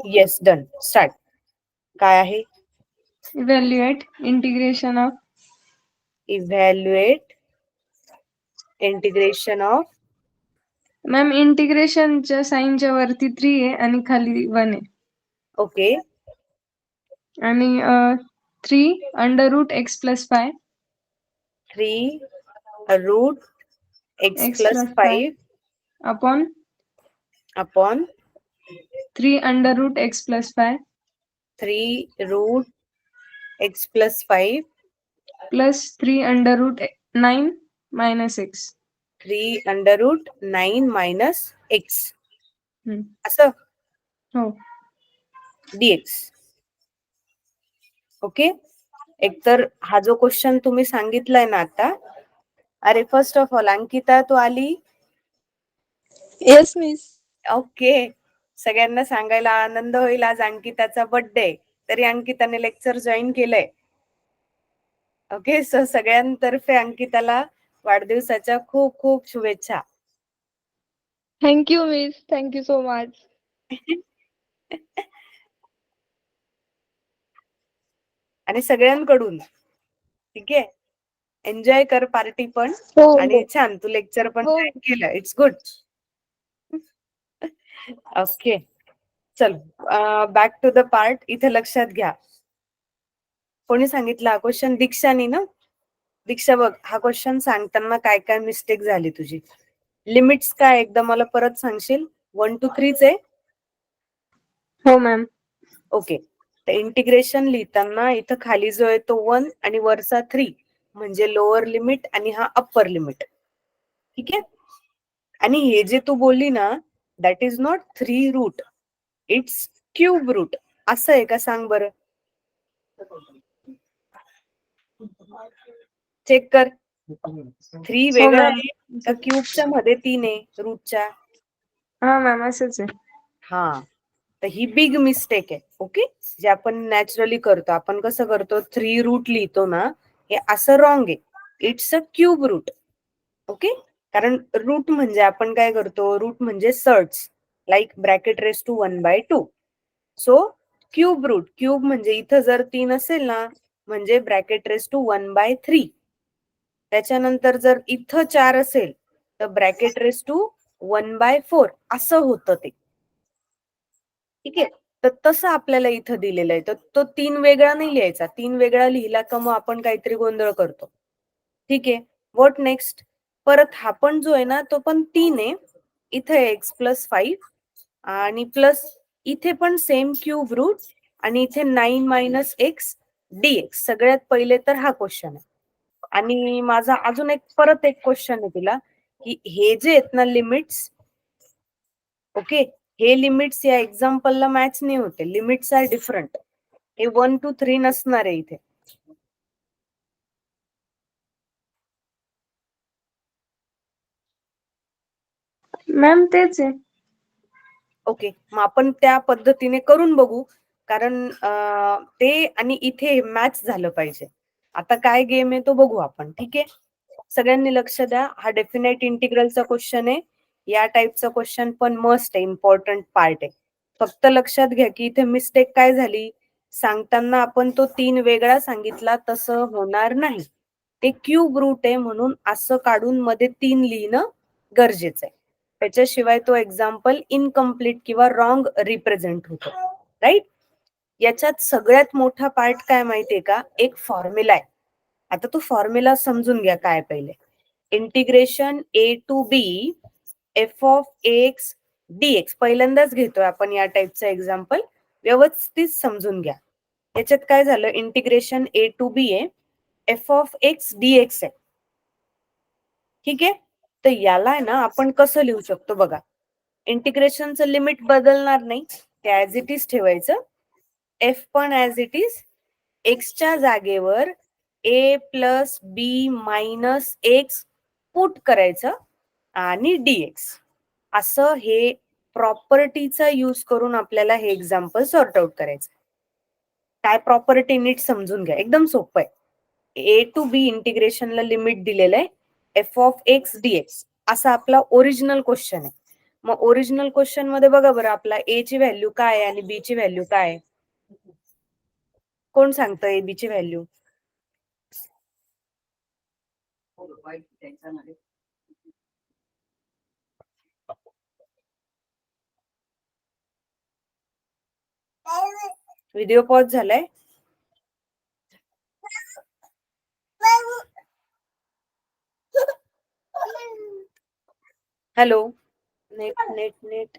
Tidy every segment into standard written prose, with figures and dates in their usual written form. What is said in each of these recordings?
Yes, done. Start. काय आहे? Evaluate integration of evaluate integration of. Ma'am इंटिग्रेशनच्या साइनच्या वरती 3 आहे आणि खाली 1 आहे. ओके. आणि 3 under root x plus 5 3 root x plus 5 upon upon 3 under root x plus 5 3 root x plus 5 plus 3 under root 9 minus x. 3 under root 9 minus x असं हो. dx. ओके. एकतर हा जो क्वेश्चन तुम्ही सांगितलाय ना आता, अरे फर्स्ट ऑफ ऑल अंकिता तू आली? Yes miss. ओके. सगळ्यांना सांगायला आनंद होईल, आज अंकिताचा बर्थडे, तरी अंकिताने लेक्चर जॉईन केलंय. ओके. सो सगळ्यांतर्फे अंकिताला वाढदिवसाच्या खूप खूप शुभेच्छा. Thank you miss. Thank you so much. आणि सगळ्यांकडून. ठीक आहे. एन्जॉय कर पार्टी पण. हो आणि छान तू लेक्चर पण हो. जॉईन केलं. It's good. ओके. चल बॅक टू द पार्ट. इथे लक्षात घ्या. कोणी सांगितलं हा क्वेश्चन? दीक्षानी ना? दीक्षा बघ, हा क्वेश्चन सांगताना काय काय मिस्टेक झाली तुझी. लिमिट्स काय एकदा मला परत सांगशील? 1 to 3 आहे. हो मॅम. ओके. तर इंटिग्रेशन लिहिताना इथं खाली जो आहे तो 1 आणि वरचा 3 म्हणजे लोअर लिमिट आणि हा अप्पर लिमिट. ठीक आहे. आणि हे जे तू बोलली ना, that is not 3 root, it's cube root. असं आहे का सांग बरं? चेक कर. 3 वेगळं आहे का क्यूबच्या मध्ये 3 आहे रूटच्या? हा मॅम असंच आहे. हा. तर ही बिग मिस्टेक आहे. ओके. जे आपण नॅचरली करतो. आपण कसं करतो? 3 रूट लिहितो ना, हे असं रॉंग आहे. It's a cube root. Okay. कारण रूट म्हणजे आपण काय करतो? रूट म्हणजे सर्ट्स, like bracket raise to 1/2. So cube root. Cube म्हणजे इथं जर 3 असेल ना, म्हणजे ब्रॅकेट रेस टू 1/3. त्याच्यानंतर जर इथं 4 असेल तर ब्रॅकेट रेस टू 1/4 असं होतं ते. ठीक आहे. तर तसं आपल्याला इथं दिलेलं आहे. तर तो 3 वेगळा नाही लिहायचा. 3 वेगळा लिहिला का मग आपण काहीतरी गोंधळ करतो. ठीक आहे. What next? परत हा पण जो आहे ना, तो पण 3 आहे. इथे x प्लस 5 आणि प्लस इथे पण सेम क्यूब रूट आणि इथे 9 मायनस x dx. सगळ्यात पहिले तर हा क्वेश्चन आहे. आणि माझा अजून परत एक क्वेश्चन आहे तुला, की हे जे आहेत ना लिमिट्स, ओके, हे लिमिट्स या एक्झाम्पलला मॅच नाही होते. Limits are different. हे 1 to 3 नसणार आहे इथे. मॅम तेच आहे. ओके. मग आपण त्या पद्धतीने करून बघू, कारण ते आणि इथे मॅच झालं पाहिजे. आता काय गेम आहे तो बघू आपण. ठीक आहे. सगळ्यांनी लक्ष द्या. हा डेफिनेट इंटिग्रलचा क्वेश्चन आहे. या टाईपचा क्वेश्चन पण मस्ट आहे, इम्पॉर्टंट पार्ट आहे. फक्त लक्षात घ्या की इथे मिस्टेक काय झाली, सांगताना आपण तो 3 वेगळा सांगितला, तसं होणार नाही. ते क्यूब रूट आहे म्हणून असं काढून मध्ये 3 लिहिणं गरजेचं आहे. त्याच्याशिवाय तो एक्झाम्पल इनकम्प्लीट किंवा रॉंग रिप्रेझेंट होतो. राईट. याच्यात सगळ्यात मोठा पार्ट काय माहितीये का? एक फॉर्म्युला आहे. आता तो फॉर्म्युला समजून घ्या काय पहिले. Integration a to b f of x dx पहिल्यांदाच घेतोय आपण या टाईपचं एक्झाम्पल. व्यवस्थित समजून घ्या. याच्यात काय झालं? इंटिग्रेशन a to b आहे, f of x dx आहे. ठीक आहे. तर याला आहे ना आपण कसं लिहू शकतो बघा. इंटिग्रेशनचं लिमिट बदलणार नाही, ते ऍज इट इज ठेवायचं. एफ पण ऍज इट इज. एक्सच्या जागेवर a plus b minus x put करायचं आणि dx. असं हे प्रॉपर्टीचा यूज करून आपल्याला हे एक्झाम्पल सॉर्ट आउट करायचं. काय प्रॉपर्टी नीट समजून घ्या, एकदम सोपं आहे. ए टू बी इंटिग्रेशनला लिमिट दिलेलं आहे, एफ ऑफ एक्स डीएक्स असा आपला ओरिजिनल क्वेश्चन आहे. मग ओरिजिनल क्वेश्चन मध्ये बघा बरं, आपला ए ची व्हॅल्यू काय आहे आणि बी ची व्हॅल्यू काय आहे? कोण सांगतं ए बी ची व्हॅल्यू? व्हिडिओ पॉज झालाय. Hello, net net net.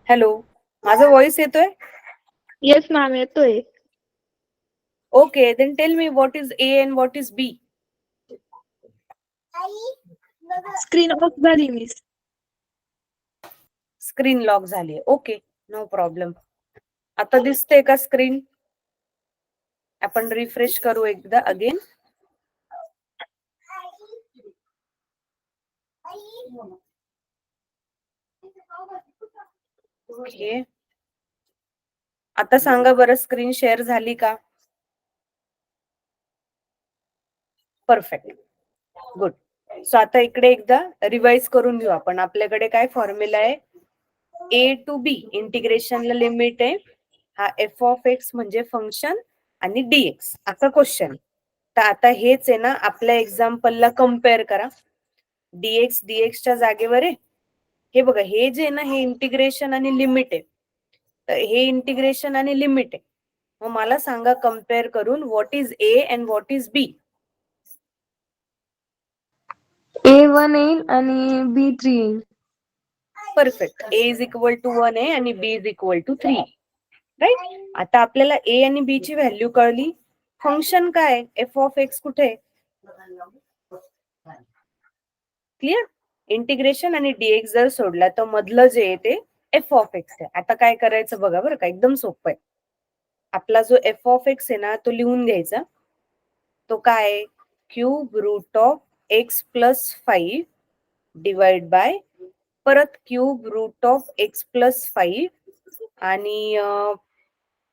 Hello, माझा व्हॉइस येतोय? येस मॅम, येतोय. Okay, then tell me what is a and what is b? Screen off झाली मिस. स्क्रीन लॉक झाली. Okay, no problem. आता दिसते का स्क्रीन? आपण रिफ्रेश करू एकदा अगेन. ओके, आता सांगा बरं, स्क्रीन शेअर झाली का? Perfect, good. सो आता इकडे एकदा रिवाइज करून घेऊ आपण. आपल्याकडे काय फॉर्म्युला आहे? ए टू बी इंटिग्रेशनला लिमिट आहे. हा एफ ऑफ एक्स म्हणजे फंक्शन आणि डीएक्स असा क्वेश्चन. तर आता हेच आहे ना, आपल्या एक्झाम्पलला कम्पेअर करा. डीएक्सच्या जागेवर आहे. हे बघा, हे जे आहे ना, हे इंटिग्रेशन आणि लिमिट आहे. तर हे इंटिग्रेशन आणि लिमिट आहे. मग मला सांगा कम्पेअर करून, what is a and what is b? A1 येईल आणि B3 येईल. Perfect. A is equal to 1 आहे आणि b is equal to 3. Right. आता आपल्याला ए आणि बी ची व्हॅल्यू कळली. फंक्शन काय? एफ ऑफ एक्स कुठे? क्लिअर. इंटिग्रेशन आणि डीएक्स जर सोडला तर मधलं जे आहे ते एफ ऑफ एक्स आहे. आता काय करायचं बघा बरं का, एकदम सोपं आहे. आपला जो एफ ऑफ एक्स आहे ना, तो लिहून घ्यायचा. तो काय आहे? Cube root of x plus 5 divide by परत cube root of x plus 5 आणि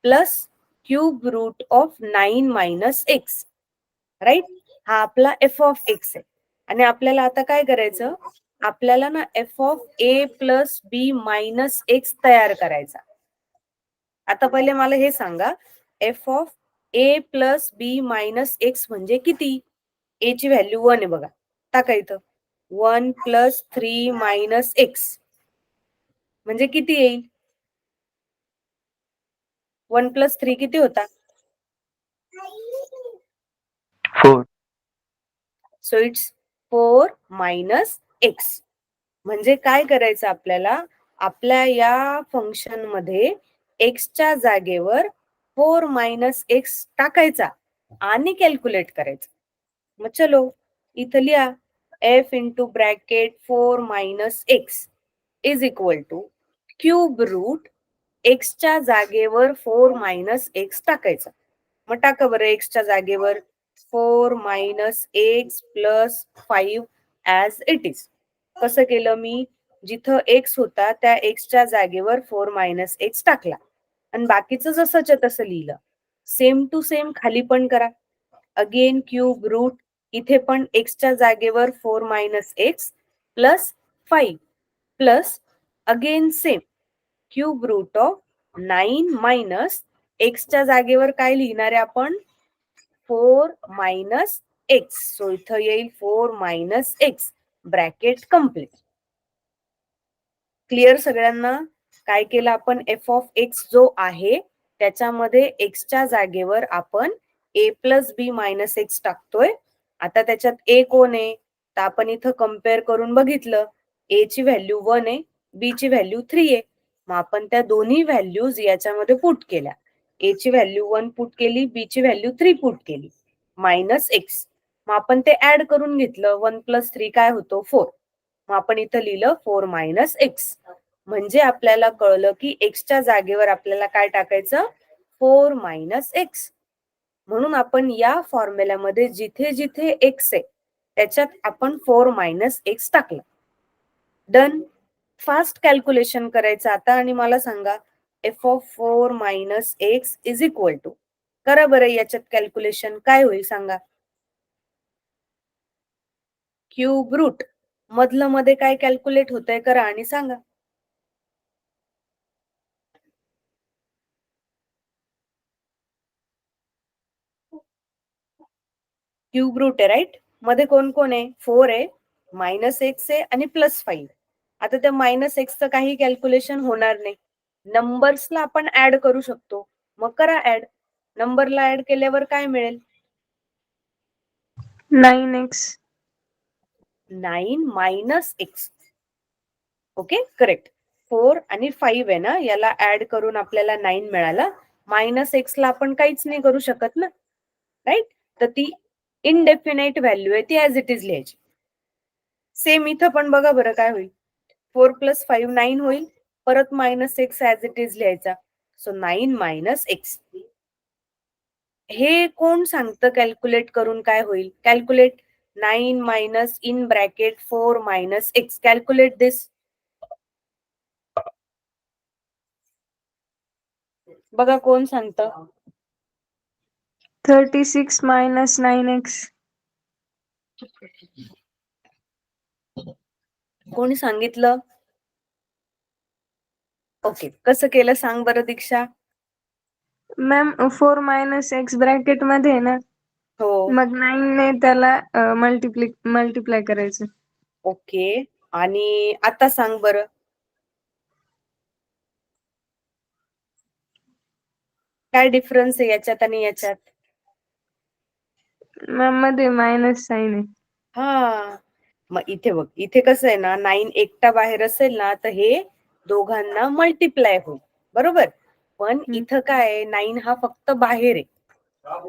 plus cube root of 9 minus x. Right. हा आपला एफ ऑफ एक्स आहे. आणि आपल्याला आता काय करायचं? आपल्याला ना f of a plus b minus x तयार करायचा. आता पहिले मला हे सांगा, f of a plus b minus x म्हणजे किती? ए ची व्हॅल्यू 1 आहे बघा, टाका इथं. 1 प्लस 3 मायनस एक्स म्हणजे किती येईल? 1 प्लस 3 किती होता? 4. So it's 4 minus x. म्हणजे काय करायचं आपल्याला? आपल्या या फंक्शन मध्ये एक्सच्या जागेवर 4 मायनस एक्स टाकायचा आणि कॅल्क्युलेट करायचं. मग चलो, इथं लिहा, f into bracket 4 minus x is equal to cube root एक्सच्या जागेवर 4 मायनस एक्स टाकायचा. मग टाका बरं एक्सच्या जागेवर 4 minus x plus 5 as it is. कसं केलं मी? जिथं एक्स होता त्या एक्सच्या जागेवर 4 मायनस एक्स टाकला आणि बाकीचं जसंच्या तसं लिहिलं. सेम टू सेम खाली पण करा. अगेन क्यूब रूट, इथे पण एक्सच्या जागेवर 4 minus x plus 5 plus again same cube root of 9 minus एक्सच्या जागेवर काय लिहिणार आहे आपण? 4 मायनस एक्स. सो इथं येईल 4 minus x, bracket complete. Clear सगळ्यांना? काय केलं आपण? एफ ऑफ एक्स जो आहे त्याच्यामध्ये एक्सच्या जागेवर आपण ए प्लस बी मायनस एक्स टाकतोय. आता त्याच्यात ए कोण आहे? तर आपण इथं कम्पेअर करून बघितलं, ए ची व्हॅल्यू 1 आहे, बी ची व्हॅल्यू 3 आहे. मग आपण त्या दोन्ही व्हॅल्यूज याच्यामध्ये पुट केल्या. ए ची व्हॅल्यू 1 पुट केली, बी ची व्हॅल्यू 3 पुट केली, मायनस एक्स. मग आपण ते ऍड करून घेतलं. 1 प्लस 3 काय होतो? 4. मग आपण इथं लिहिलं 4 मायनस एक्स. म्हणजे आपल्याला कळलं की एक्सच्या जागेवर आपल्याला काय टाकायचं? 4 मायनस एक्स. म्हणून आपण या फॉर्म्युल्यामध्ये जिथे जिथे एक्स आहे त्याच्यात आपण 4 मायनस एक्स टाकलं. डन. फास्ट कॅल्क्युलेशन करायचं आता आणि मला सांगा f of 4 minus x is equal to, करा बरं याच्यात कॅल्क्युलेशन काय होईल सांगा. क्यूब रूट मधलं मध्ये काय कॅल्क्युलेट होतंय करा आणि सांगा. क्यूब रूट आहे राईट. मध्ये कोण कोण आहे? 4 आहे, -x आहे आणि +5. आता त्या -xचं काही कॅल्क्युलेशन होणार नाही. नंबर्सला आपण ऍड करू शकतो. मग करा ऍड. नंबरला ऍड केल्यावर काय मिळेल? 9x. 9 - x. Okay correct. 4 आणि 5 आहे ना, याला ऍड करून आपल्याला 9 मिळाला. -x ला आपण काहीच नाही करू शकत ना, राईट. तर ती इनडेफिनाइट व्हॅल्यू आहे, ती ऍज इट इज लिहायची. सेम इथं पण बघा बरं काय होईल. 4 + 5 9 होईल. परत -x ऍज इट इज लिहायचा. So 9 - x. हे कोण सांगतं कॅल्क्युलेट करून काय होईल? Calculate 9 - in bracket 4 - x. Calculate this. बघा कोण सांगतं? 36 - 9x. कोणी सांगितलं? ओके, कसं केलं सांग बरं दीक्षा. मॅम 4 - x ब्रॅकेट मध्ये आहे ना, हो. मग 9 ने त्याला मल्टिप्लाय करायचं. ओके, आणि आता सांग बरं. काय डिफरन्स आहे याच्यात आणि याच्यात? मॅम मध्ये मायनस साइन आहे. हा, मग इथे बघ, इथे कसं आहे ना, 9 एकटा बाहेर असेल ना, तर हे दोघांना मल्टिप्लाय होईल, बरोबर. पण इथं काय 9 हा फक्त बाहेर आहे,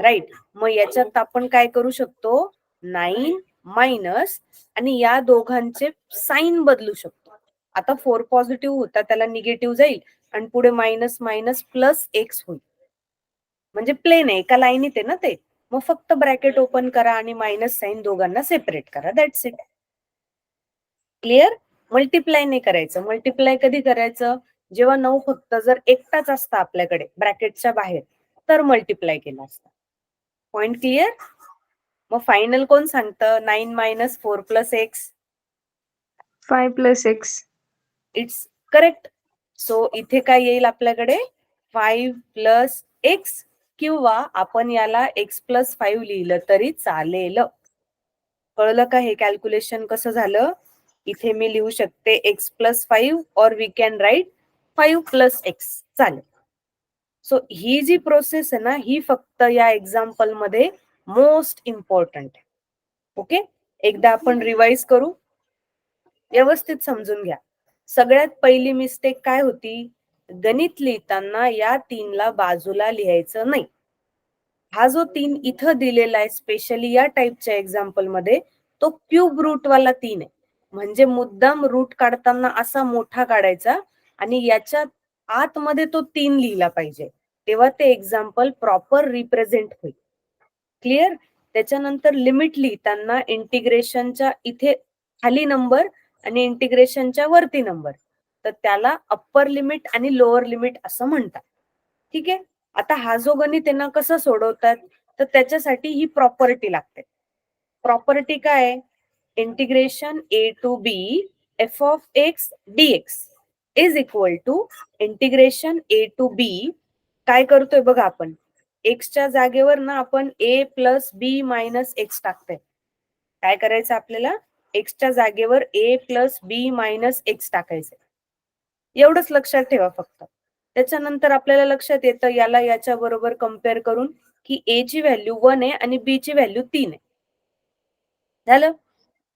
राईट. मग याच्यात आपण काय करू शकतो? 9 मायनस आणि या दोघांचे साइन बदलू शकतो. आता 4 पॉझिटिव्ह होता, त्याला निगेटिव्ह जाईल आणि पुढे मायनस मायनस प्लस एक्स होईल. म्हणजे प्लेन आहे, एका लाईनीत आहे ना ते. मग फक्त ब्रॅकेट ओपन करा आणि मायनस साइन दोघांना सेपरेट करा, दॅट्स इट. क्लिअर? मल्टिप्लाय नाही करायचं. मल्टिप्लाय कधी करायचं? जेव्हा 9 फक्त जर एकटाच असता आपल्याकडे ब्रॅकेटच्या बाहेर, तर मल्टिप्लाय केला असता. Point clear? मग फायनल कोण सांगतं? 9 - 4 + x. 5 + x. It's correct. So इथे काय येईल आपल्याकडे? 5 + x, किंवा आपण याला x + 5 लिहिलं तरी चालेल. कळलं का हे कॅल्क्युलेशन कसं झालं? इथे मी लिहू शकते x + 5 और वी कॅन राईट 5 + x. चालेल. सो ही जी प्रोसेस आहे ना, ही फक्त या एक्झाम्पल मध्ये मोस्ट इम्पॉर्टंट आहे. ओके, एकदा आपण रिवाइज करू, व्यवस्थित समजून घ्या. सगळ्यात पहिली मिस्टेक काय होती? गणित लिहिताना या 3ला बाजूला लिहायचं नाही. हा जो 3 इथं दिलेला आहे, स्पेशली या टाईपच्या एक्झाम्पल मध्ये, तो क्यूब रूट वाला 3 आहे. म्हणजे मुद्दाम रूट काढताना असा मोठा काढायचा आणि याच्या आतमध्ये तो 3 लिहिला पाहिजे, तेव्हा ते एक्झाम्पल प्रॉपर रिप्रेझेंट होईल. क्लिअर? त्याच्यानंतर लिमिट लिहिताना इंटिग्रेशनच्या इथे खाली नंबर आणि इंटिग्रेशनच्या वरती नंबर, तर त्याला अप्पर लिमिट आणि लोअर लिमिट असं म्हणतात. ठीक आहे. आता हा जो गणित आहे ना, कसं सोडवतात? तर त्याच्यासाठी ही प्रॉपर्टी लागते. प्रॉपर्टी काय आहे? Integration a to b f(x) dx is equal to integration a to b. काय करतोय बघा आपण, एक्सच्या जागेवर ना आपण a + b - x टाकतोय. काय करायचं आपल्याला? एक्सच्या जागेवर a + b - x टाकायचं. एवढंच लक्षात ठेवा फक्त. त्याच्यानंतर आपल्याला लक्षात येतं याला याच्या बरोबर कम्पेअर करून, की a ची व्हॅल्यू 1 आहे आणि b ची व्हॅल्यू 3 आहे. झालं?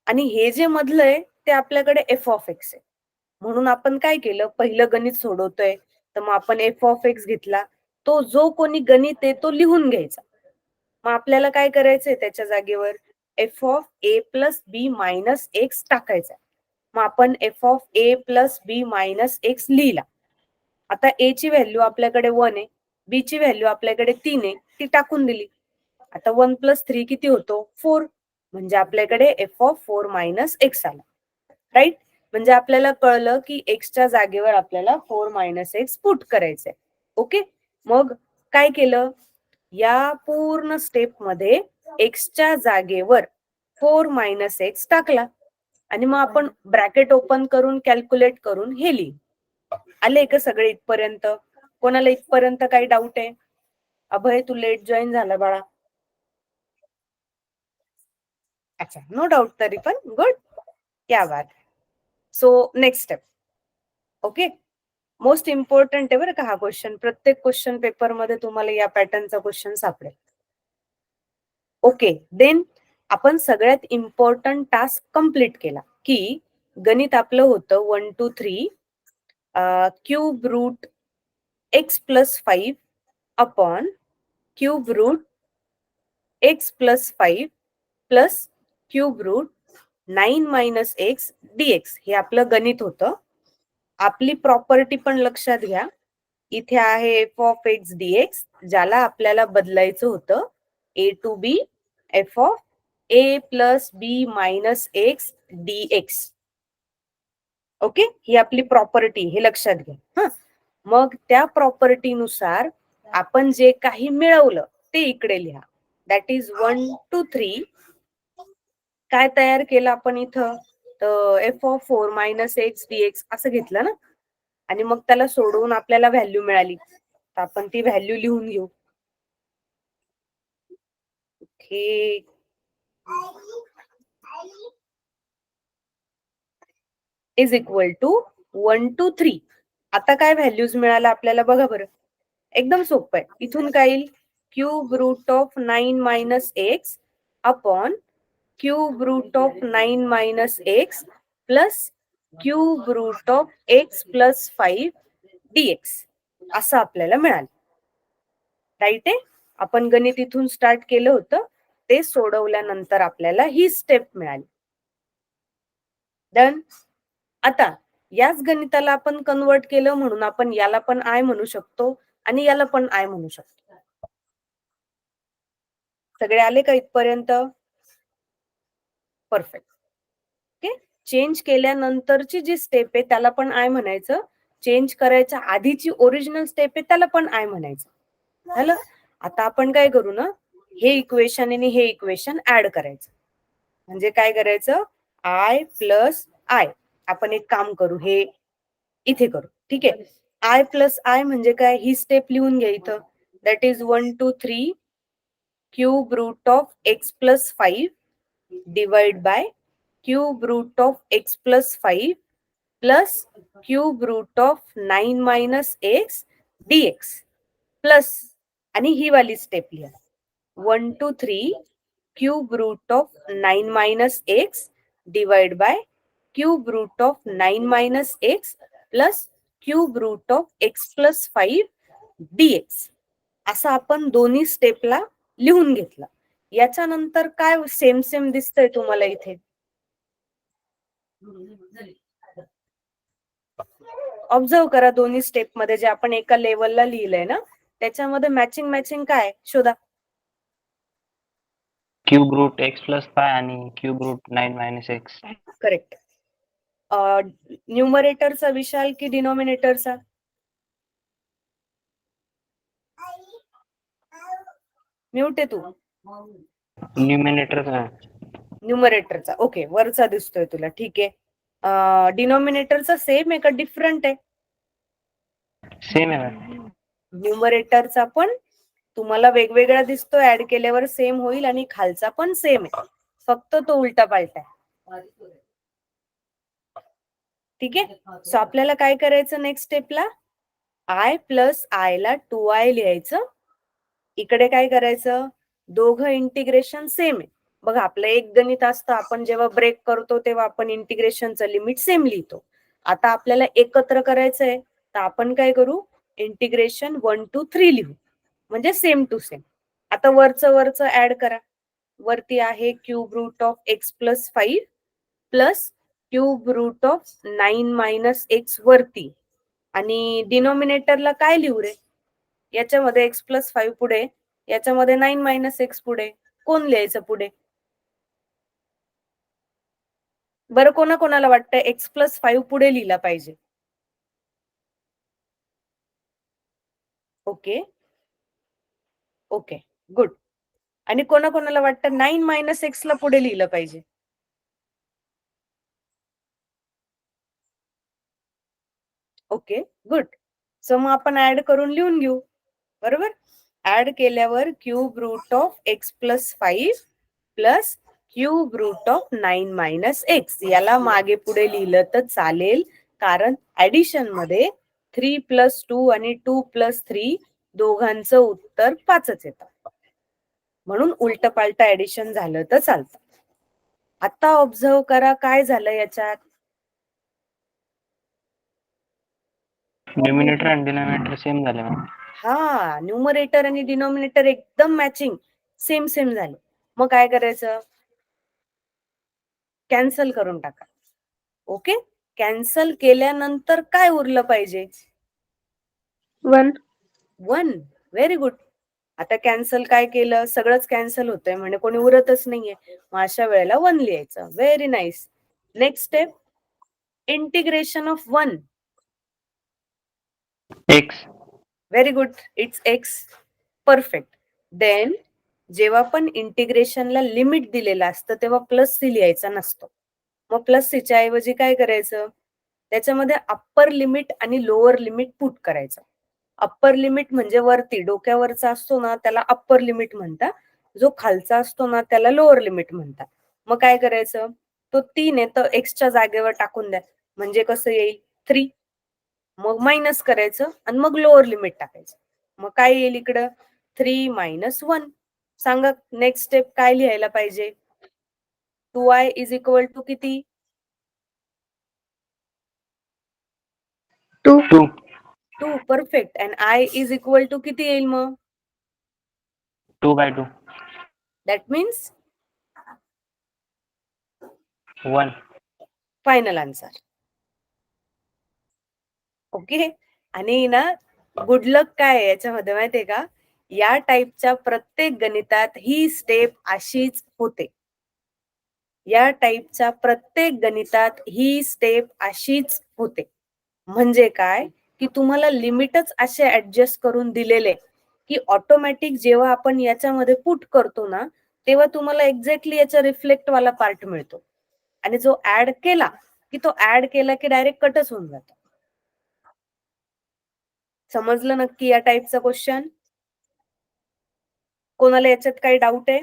आणि हे जे मधलं आहे ते आपल्याकडे f(x) आहे. म्हणून आपण काय केलं? पहिलं गणित सोडवतोय, तर मग आपण f(x) घेतला. तो जो कोणी गणित आहे तो लिहून घ्यायचा. मग आपल्याला काय करायचंय? त्याच्या जागेवर f(a + b - x) टाकायचा. मग आपण f(a + b - x) लिहिला. आता a ची व्हॅल्यू आपल्याकडे 1 आहे, b ची व्हॅल्यू आपल्याकडे 3 आहे, ती टाकून दिली. आता 1 + 3 किती होतो? 4. म्हणजे आपल्याकडे f(4 - x) आला, राईट. म्हणजे आपल्याला कळलं की एक्सच्या जागेवर आपल्याला 4 - x पुट करायचंय. ओके, मग काय केलं? या पूर्ण स्टेप मध्ये एक्सच्या जागेवर 4 मायनस एक्स टाकला आणि मग आपण ब्रॅकेट ओपन करून कॅल्क्युलेट करून हे लिही. आले का सगळे इथपर्यंत? कोणाला इथपर्यंत काही डाऊट आहे? अभय, तू लेट जॉईन झाला बाळा. अच्छा, नो डाऊट तरी पण गुड, क्या बात. So next step. Okay, most important आहे बरं का हा क्वेश्चन. प्रत्येक क्वेश्चन पेपर मध्ये तुम्हाला या पॅटर्नचा क्वेश्चन सापडेल. ओके, देन आपण सगळ्यात इम्पॉर्टंट टास्क कंप्लीट केला की गणित आपलं होतं 1 2 3 cube root x plus 5 upon cube root x plus 5 plus cube root 9 minus x dx हे आपलं गणित होतं. आपली प्रॉपर्टी पण लक्षात घ्या. इथे आहे एफ ऑफ एक्स डीएक्स, ज्याला आपल्याला बदलायचं होतं a to b f of a plus b minus x dx. Okay, ही आपली प्रॉपर्टी, हे लक्षात घ्या. हा, मग त्या प्रॉपर्टीनुसार आपण जे काही मिळवलं ते इकडे लिहा. That is 1 2 3. काय तयार केलं आपण इथं? तर f of 4 minus x dx असं घेतलं ना, आणि मग त्याला सोडवून आपल्याला व्हॅल्यू मिळाली, तर आपण ती व्हॅल्यू लिहून घेऊ. Okay, is equal to 1 2 3. आता काय व्हॅल्यूज मिळाला आपल्याला बघा बरं. एकदम सोपं आहे. इथून काय येईल? Cube root of 9 minus x upon cube root of 9 minus x plus cube root of x plus 5 dx असं आपल्याला मिळालं. राईट आहे. आपण गणित इथून स्टार्ट केलं होतं, ते सोडवल्यानंतर आपल्याला ही स्टेप मिळाली. डन. आता याच गणिताला आपण कन्वर्ट केलं म्हणून आपण याला पण आय म्हणू शकतो आणि याला पण आय म्हणू शकतो. सगळे आले का इथपर्यंत? परफेक्ट. ओके, चेंज केल्यानंतरची जी स्टेप आहे त्याला पण आय म्हणायचं. चेंज करायच्या आधीची ओरिजिनल स्टेप आहे त्याला पण आय म्हणायचं. झालं. आता आपण काय करू ना, हे इक्वेशन आणि हे इक्वेशन ऍड करायचं. म्हणजे काय करायचं? I plus I. आपण एक काम करू, हे इथे करू. ठीक आहे. आय प्लस आय म्हणजे काय? ही स्टेप लिहून घ्या इथं. That is 1 2 3 cube root of x plus 5 divide by cube root of x plus 5 plus cube root of 9 minus x dx plus, आणि ही वाली स्टेप लिहा 1 2 3 cube root of 9 minus x divide by cube root of 9 minus x plus cube root of x plus 5 dx. असं आपण दोन्ही स्टेपला लिहून घेतलं. याच्यानंतर काय सेम सेम दिसतंय तुम्हाला इथे? ऑब्झर्व करा, दोन्ही स्टेप मध्ये जे आपण एका लेवलला लिहिलंय ना, त्याच्यामध्ये मॅचिंग मॅचिंग काय शोधा. क्यूब रूट एक्स प्लस 5 आणि cube root 9 minus x. Correct. न्यूमरेटरचा विशाल की डिनॉमिनेटरचा? म्यूट आहे तू. न्यूमरेटरचा. ओके, वरचा दिसतोय तुला. ठीक आहे. डिनॉमिनेटरचा सेम आहे का डिफरंट आहे? सेम आहे मॅम. न्यूमरेटरचा पण तुम्हाला वेगवेगळा दिसतोय, ऍड केल्यावर सेम होईल, आणि खालचा पण सेम आहे, फक्त तो उलटा पालटा आहे. ठीक आहे. सो आपल्याला काय करायचं नेक्स्ट स्टेपला? आय प्लस आय ला 2i लिहायचं. इकडे काय करायचं? दोघं इंटिग्रेशन सेम आहे. बघा, आपलं एक गणित असतं, आपण जेव्हा ब्रेक करतो तेव्हा आपण इंटिग्रेशनचं लिमिट सेम लिहितो. आता आपल्याला एकत्र करायचंय, तर आपण काय करू? इंटिग्रेशन 1 2 3 लिहू, म्हणजे सेम टू सेम. आता वरचं ऍड करा. वरती आहे cube root of x plus 5 plus cube root of 9 minus x वरती, आणि डिनॉमिनेटरला काय लिहू रे? याच्यामध्ये एक्स प्लस 5 पुढे, याच्यामध्ये 9 मायनस एक्स पुढे. कोण लिहायचं पुढे? बरं, कोणाला वाटतं एक्स प्लस 5 पुढे लिहिला पाहिजे? Okay okay, good. आणि कोणाकोणाला वाटतं 9 मायनस एक्स ला पुढे लिहिलं पाहिजे? Okay, good. सो मग आपण ऍड करून लिहून घेऊ. बरोबर. ऍड केल्यावर cube root of x plus 5 plus cube root of 9 minus x, याला मागे पुढे लिहिलं तर चालेल, कारण ऍडिशन मध्ये 3 प्लस 2 आणि 2 प्लस 3 दोघांचं उत्तर 5च येतं, म्हणून उलट पालट ऍडिशन झालं तर चालतं. आता ऑब्झर्व करा काय झालं याच्यात. न्यूमिनेटर आणि डिनॉमिनेटर सेम झाले मॅम. हा, न्यूमरेटर आणि डिनॉमिनेटर एकदम मॅचिंग, सेम सेम झाले. मग काय करायचं? कॅन्सल करून टाका. ओके, कॅन्सल केल्यानंतर काय उरलं पाहिजे? 1. 1. Very good. आता कॅन्सल काय केलं? सगळंच कॅन्सल होतंय, म्हणजे कोणी उरतच नाहीये. मग अशा वेळेला 1 लिहायचं. Very nice. Next step, integration of 1. X. Very good, it's x. Perfect. Then जेव्हा पण इंटिग्रेशनला लिमिट दिलेलं असतं तेव्हा प्लस सी लिहायचा नसतो. मग प्लस सीच्या ऐवजी काय करायचं? त्याच्यामध्ये अप्पर लिमिट आणि लोअर लिमिट पुट करायचं. अप्पर लिमिट म्हणजे वरती डोक्यावरचा असतो ना त्याला अप्पर लिमिट म्हणतात, जो खालचा असतो ना त्याला लोअर लिमिट म्हणतात. मग काय करायचं? तो 3 आहे तर एक्सच्या जागेवर टाकून द्या, म्हणजे कसं येईल? 3. मग मायनस करायचं आणि मग लोअर लिमिट टाकायचं. मग काय येईल इकडं? 3 मायनस 1. सांगा नेक्स्ट स्टेप काय लिहायला पाहिजे? 2i इज इक्वल टू किती? 2. 2. Perfect. And i is equal to किती येईल मग? 2/2. That means 1. Final answer. Okay. आणि ना गुड लक काय आहे याच्यामध्ये माहितीये का? या टाईपच्या प्रत्येक गणितात ही स्टेप अशीच होते. या टाईपच्या प्रत्येक गणितात ही स्टेप अशीच होते. म्हणजे काय की तुम्हाला लिमिटच असे ऍडजस्ट करून दिलेले की ऑटोमॅटिक जेव्हा आपण याच्यामध्ये पुट करतो ना तेव्हा तुम्हाला एक्झॅक्टली याचा रिफ्लेक्ट वाला पार्ट मिळतो, आणि जो ऍड केला की डायरेक्ट कटच होऊन जातो. समजलं नक्की या टाईपचा क्वेश्चन? कोणाला याच्यात काही डाऊट आहे?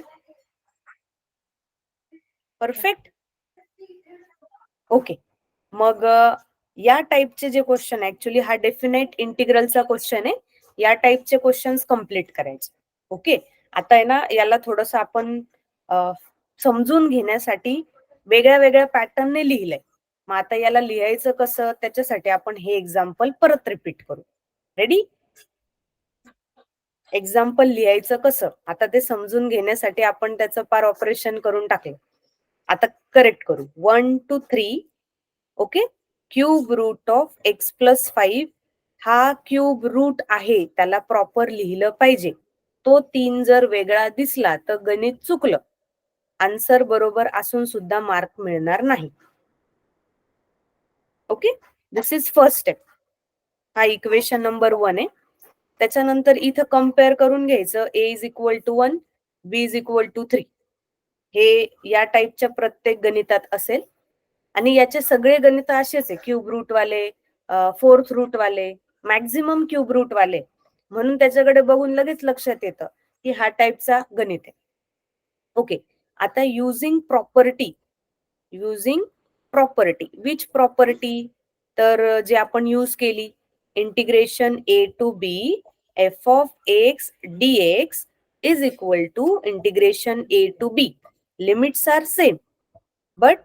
परफेक्ट. ओके. मग या टाईपचे जे क्वेश्चन, ऍक्च्युली हा डेफिनेट इंटिग्रलचा क्वेश्चन आहे, या टाईपचे क्वेश्चन्स कम्प्लीट करायचे. ओके. आता आहे ना याला थोडस आपण समजून घेण्यासाठी वेगळ्या वेगळ्या पॅटर्नने लिहिलंय. मग आता याला लिहायचं कसं त्याच्यासाठी आपण हे एक्झाम्पल परत रिपीट करू. रेडी? एक्झाम्पल लिहायचं कसं आता ते समजून घेण्यासाठी आपण त्याचं पार ऑपरेशन करून टाकलं. आता करेक्ट करू. 1 to 3. Okay. Cube root of x plus 5 हा क्यूब रूट आहे, त्याला प्रॉपर लिहिलं पाहिजे. तो 3 जर वेगळा दिसला तर गणित चुकलं. आन्सर बरोबर असून सुद्धा मार्क मिळणार नाही. Okay. This is first step. हा इक्वेशन नंबर 1 आहे. त्याच्यानंतर इथं कम्पेअर करून घ्यायचं. a is equal to 1, b is equal to 3. हे या टाईपच्या प्रत्येक गणितात असेल, आणि याचे सगळे गणित असेच आहे, क्यूब रूट वाले, फोर्थ रूट वाले, मॅक्झिमम क्यूब रूट वाले, म्हणून त्याच्याकडे बघून लगेच लक्षात येतं की हा टाईपचा गणित आहे. ओके. आता युजिंग प्रॉपर्टी विच प्रॉपर्टी? तर जे आपण यूज केली, integration a to b f of x dx is equal to integration a to b. Limits are same, but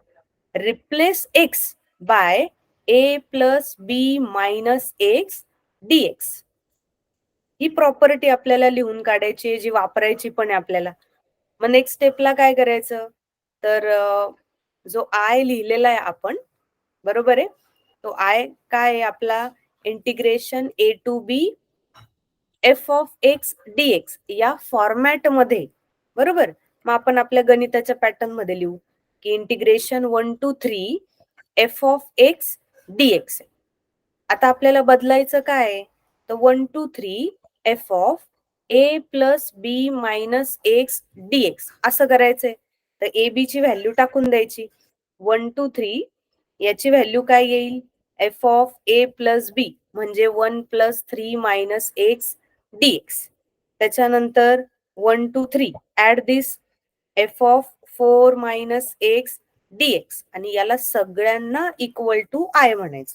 replace x by a plus b minus x dx. ही property आपल्याला लिहून काढायची, जी वापरायची पण आहे आपल्याला. मग नेक्स्ट स्टेपला काय करायचं? तर जो आय लिहिलेला आहे आपण, बरोबर आहे, तो आय काय आहे आपला? Integration a to b f of x dx या फॉर्मॅट मध्ये. बरोबर. मग आपण आपल्या गणिताच्या पॅटर्न मध्ये लिहू की integration 1 to 3 f of x dx. आता आपल्याला बदलायचं काय? तर 1 to 3 f of a plus b minus x dx असं करायचंय. तर ए बी ची व्हॅल्यू टाकून द्यायची. 1 2 3 याची व्हॅल्यू काय येईल? एफ ऑफ ए प्लस बी म्हणजे 1 प्लस 3 मायनस एक्स डीएक्स. त्याच्यानंतर 1 2 3 add this f of 4 minus x dx आणि याला सगळ्यांना इक्वल टू आय म्हणायचं.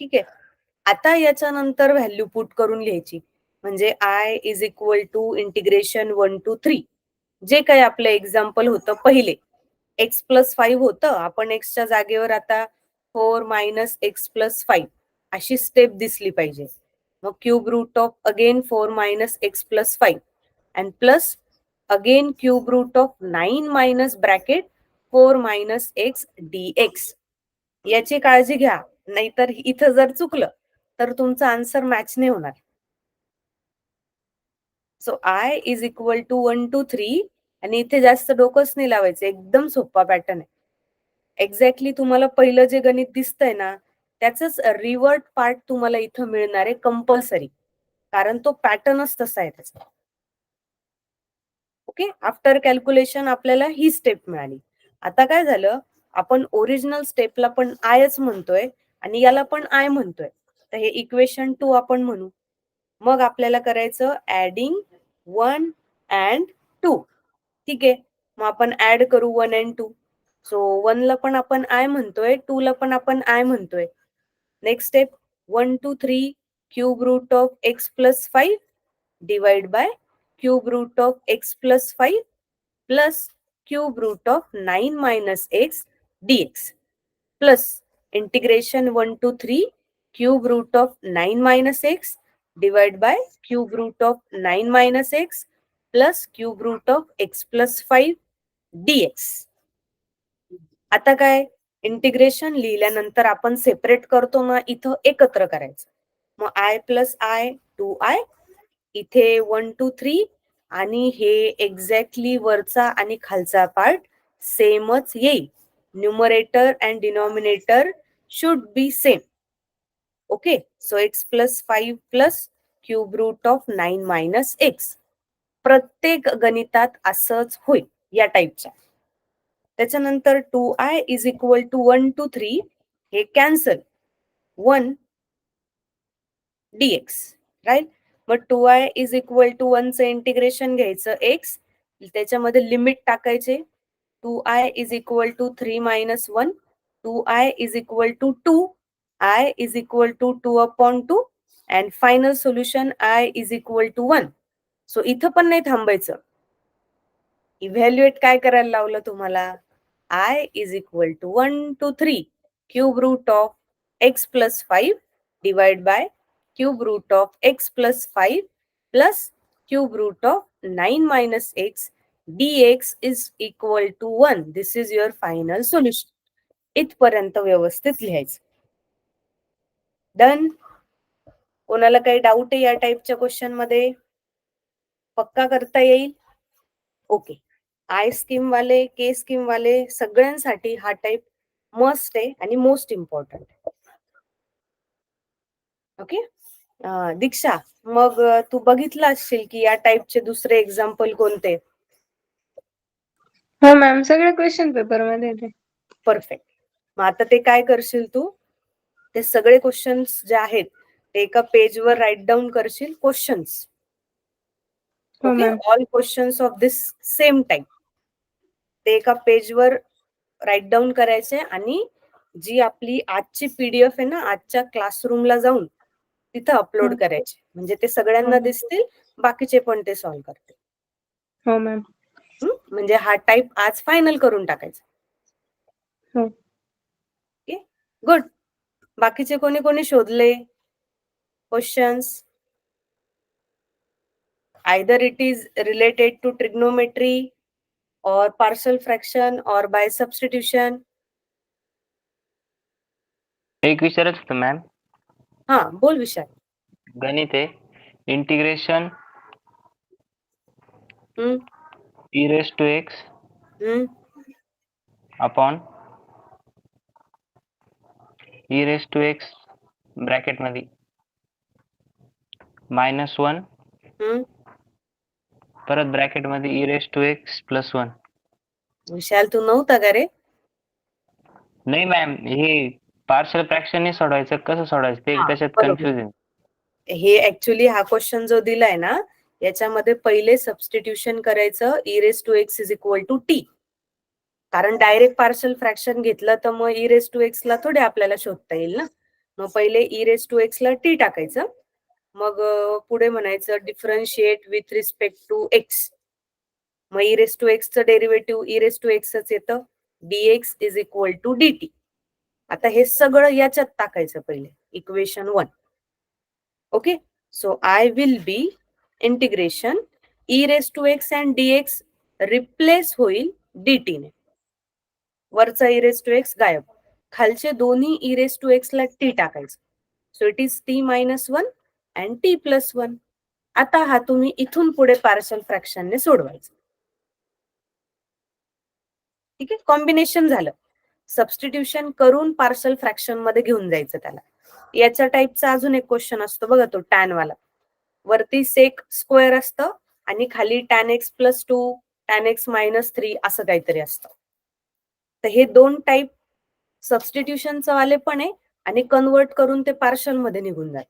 ठीक आहे. आता याच्यानंतर व्हॅल्यू पुट करून लिहायची. म्हणजे I is equal to integration 1 to 3 जे काही आपलं एक्झाम्पल होतं पहिले एक्स प्लस 5 होतं. आपण एक्सच्या जागेवर आता 4 मायनस एक्स प्लस 5 अशी स्टेप दिसली पाहिजे. मग cube root of again 4 minus x plus 5 and plus again cube root of 9 minus bracket 4 minus x dx. याची काळजी घ्या, नाहीतर इथं जर चुकलं तर तुमचा आन्सर मॅच नाही होणार. So I is equal to 1 to 3 आणि इथे जास्त डोकंच नाही लावायचं. एकदम सोपा पॅटर्न आहे. एक्झॅक्टली तुम्हाला पहिलं जे गणित दिसतंय ना त्याच रिवर्ट पार्ट तुम्हाला इथं मिळणार आहे कंपल्सरी, कारण तो पॅटर्नच तसा आहे त्याचा. ओके. आफ्टर कॅल्क्युलेशन आपल्याला ही स्टेप मिळाली. आता काय झालं, आपण ओरिजिनल स्टेपला पण आयच म्हणतोय आणि याला पण आय म्हणतोय. तर हे इक्वेशन 2 आपण म्हणू. मग आपल्याला करायचं ऍडिंग 1 अँड 2. ठीक आहे. मग आपण ऍड करू 1 अँड 2. सो 1 ला पण आपण आय म्हणतोय, 2 ला पण आपण आय म्हणतोय. Next step 1 2 3 cube root of x plus 5 divide by cube root of x plus 5 plus cube root of 9 minus x dx plus integration 1 to 3 cube root of 9 minus x divide by cube root of 9 minus x plus cube root of x plus 5 dx. आता काय, integration लिहिल्यानंतर आपण separate करतो ना, इथं एकत्र करायचं. मग आय प्लस आय 2i, इथे 1 2 3 आणि हे एक्झॅक्टली वरचा आणि खालचा पार्ट सेमच येईल. Numerator and denominator should be same. Okay. So x plus 5 plus cube root of 9 minus x. प्रत्येक गणितात असंच होईल या टाईपच्या. त्याच्यानंतर 2i is equal to 1 to 3 हे कॅन्सल 1 dx राईट. मग 2i इज इक्वल टू 1 चं इंटिग्रेशन घ्यायचं x, त्याच्यामध्ये लिमिट टाकायचे. 2i is equal to 3 minus 1, 2i is equal to 2, i is equal to 2 upon 2 and final solution i is equal to 1. So इथं पण नाही थांबायचं. Evaluate काय करायला लावलं तुम्हाला? I is equal to 1 to 3 cube root of x plus 5 divided by cube root of x plus 5 plus cube root of 9 minus x dx is equal to 1. This is your final solution. इथपर्यंत व्यवस्थित लिहायचं. Done. कोणाला काही doubt आहे या टाईपच्या question मध्ये? पक्का करता येईल? ओके. आय स्कीम वाले, के स्कीम वाले सगळ्यांसाठी हा टाइप मस्ट आहे आणि मोस्ट इम्पॉर्टंट आहे. ओके. दीक्षा, मग तू बघितलं असशील की या टाइपचे दुसरे एक्झाम्पल कोणते? हो मॅम, सगळे क्वेश्चन पेपर मध्ये येते. परफेक्ट. मग आता ते काय करशील तू? ते सगळे क्वेश्चन्स जे आहेत ते एका पेजवर राईट डाऊन करशील क्वेश्चन्स. हो okay. Ma'am. All questions of this same type ते एका पेजवर राईट डाऊन करायचे आणि जी आपली आजची पीडीएफ आहे ना, आजच्या क्लासरूमला जाऊन तिथं अपलोड करायचे. म्हणजे ते सगळ्यांना दिसतील, बाकीचे पण ते सॉल्व्ह करतील. हो मॅम. म्हणजे हा टाइप आज फायनल करून टाकायचा. हो. ओके. गुड. बाकीचे कोणी कोणी शोधले questions? either it is related to trigonometry or partial fraction or by substitution. एक विचारच होतं मॅम. हा, बोल विशाल. गणित आहे integration e raised to x upon e raised to x bracket मध्ये -1 परत ब्रॅकेट मध्ये e raise to x plus 1. Vishal तू नव्हता का रे? नाही मॅम, हे पार्शल फ्रॅक्शन सोडवायचं, कसं सोडवायचं ते हा, त्याच्यात बरोबर. कन्फ्युजन. हे ऍक्च्युली हा क्वेश्चन जो दिलाय ना, याच्यामध्ये पहिले सबस्टिट्यूशन करायचं e raise to x is equal to t. कारण डायरेक्ट पार्शल फ्रॅक्शन घेतलं तर मग ई रेस टू एक्स ला थोडे आपल्याला शोधता येईल ना. मग पहिले ई रेस टू एक्स ला टी टाकायचं, मग पुढे म्हणायचं differentiate with respect to x. मग ई रेस टू एक्सचं डेरिव्हेटिव्ह ई रेस टू एक्सच येतं, dx is equal to dt. आता हे सगळं याच्यात टाकायचं पहिले, equation 1. Okay, so I will be integration e raise to x and dx replace होईल dt ने. वरचा ई रेस टू एक्स गायब, खालचे दोन्ही ई रेस टू एक्स ला टी टाकायचं. So it is t minus 1 and t plus 1. आता हा तुम्ही इथून पुढे पार्शल फ्रॅक्शनने सोडवायचं. ठीक आहे, कॉम्बिनेशन झालं. सबस्टिट्यूशन करून पार्शल फ्रॅक्शन मध्ये घेऊन जायचं त्याला. याच्या टाईपचा अजून एक क्वेश्चन असतो बघा, तो टॅन वाला. वरती सेक स्क्वेअर असतं आणि खाली tan x plus 2, tan x minus 3 असं काहीतरी असतं. तर हे दोन टाईप सबस्टिट्यूशनचं वाले पण आहे आणि कन्वर्ट करून ते पार्शल मध्ये निघून जात.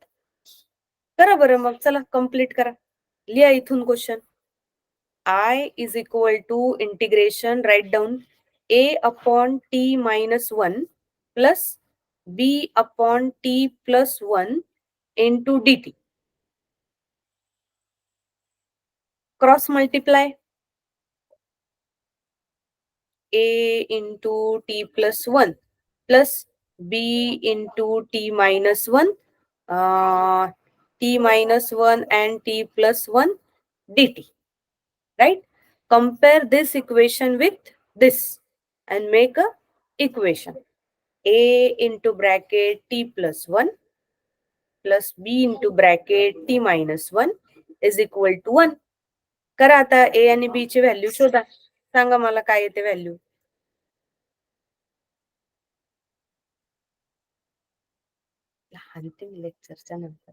करा बरं मग, चला कम्प्लीट करा. लिहा इथून question. I is equal to integration, write down a upon t minus 1 plus b upon t plus 1 into dt. Cross multiply a into t plus 1 plus b into t minus 1, t minus 1 and t plus 1 dt. Right? Compare this equation with this and make a equation. A into bracket t plus 1 plus b into bracket t minus 1 is equal to 1. करा आता a आणि b ची value शोधा. सांगा मला काय येते value. अंतिम लेक्चरच्या नंतर.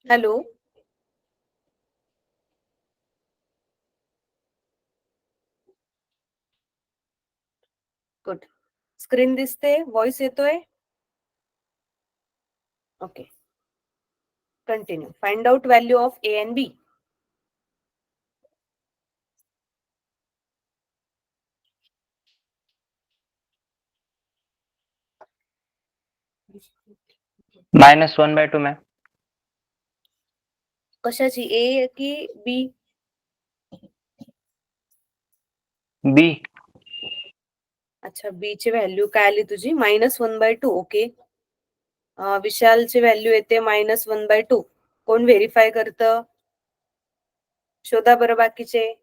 Hello, good. स्क्रीन दिसते, व्हॉइस येतोय. Okay, continue. Find out value of a and b. -1/2 ma'am. कशाची, a की b? बी. अच्छा, b ची व्हॅल्यू काय आली तुझी? -1/2. ओके. विशालची व्हॅल्यू येते -1/2. कोण व्हेरीफाय करतं? शोधा बरं बाकीचे.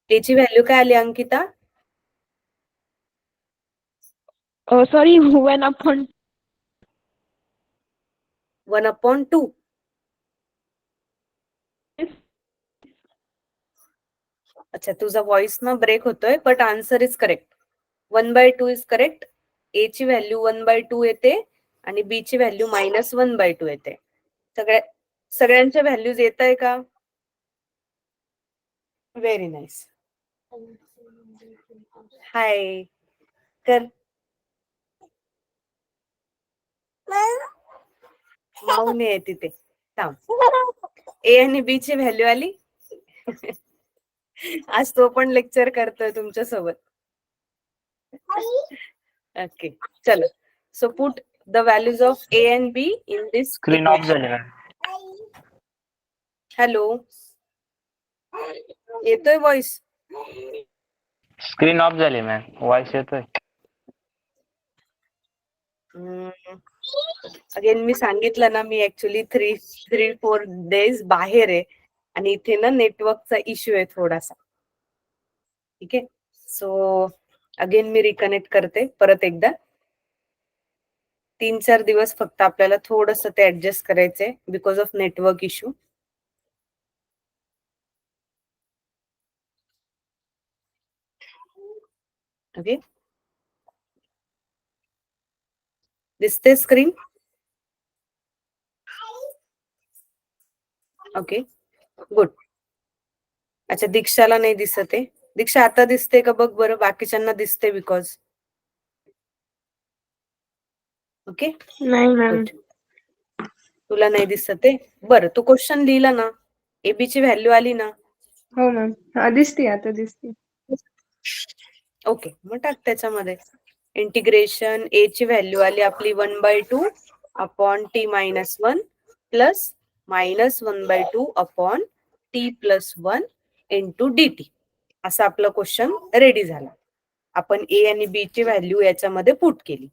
a ची व्हॅल्यू काय आली अंकिता? सॉरी 1/2. 1/2. अच्छा, तुझा व्हॉइस ना ब्रेक होतोय, but answer is correct. 1/2 is correct. a ची व्हॅल्यू 1/2 येते आणि b ची व्हॅल्यू -1/2 येते. सगळ्यांच्या व्हॅल्यूज येत आहे का? Very nice. हाय कर. माऊने आहे तिथे, थांब. ए आणि बी ची व्हॅल्यू आली. आज तो पण लेक्चर करतोय तुमच्या सोबत. ओके, चलो. So put the values of A and be in this screen off झाली मॅम. हॅलो, येतोय व्हॉइस? स्क्रीन ऑफ झाली मॅम. व्हॉइस येतोय. अगेन मी सांगितलं ना, मी ऍक्च्युली 3-4 डेज बाहेर आहे आणि इथे ना नेटवर्कचा इश्यू आहे थोडासा. ठीक आहे, सो अगेन मी रिकनेक्ट करते परत एकदा. 3-4 दिवस फक्त आपल्याला थोडस ते ऍडजस्ट करायचंय because of network issue. Okay, दिसते स्क्रीन? Okay, good. अच्छा, दीक्षाला नाही दिसत आहे. दीक्षा आता दिसते का बघ बरं, बाकीच्यांना दिसते बिकॉज. ओके, नाही मॅम. तुला नाही दिसत आहे. बरं, तू क्वेश्चन लिहिला ना, एबी ची व्हॅल्यू आली ना? हो मॅम. हा दिसते, आता दिसते. ओके, मग टाक त्याच्यामध्ये. इंटिग्रेशन ए ची व्हॅल्यू आली आपली 1/2 upon T minus 1 plus -1/2 upon T plus 1 into D T. असं आपलं क्वेश्चन रेडी झाला. आपण ए आणि बी ची व्हॅल्यू याच्यामध्ये पुट केली.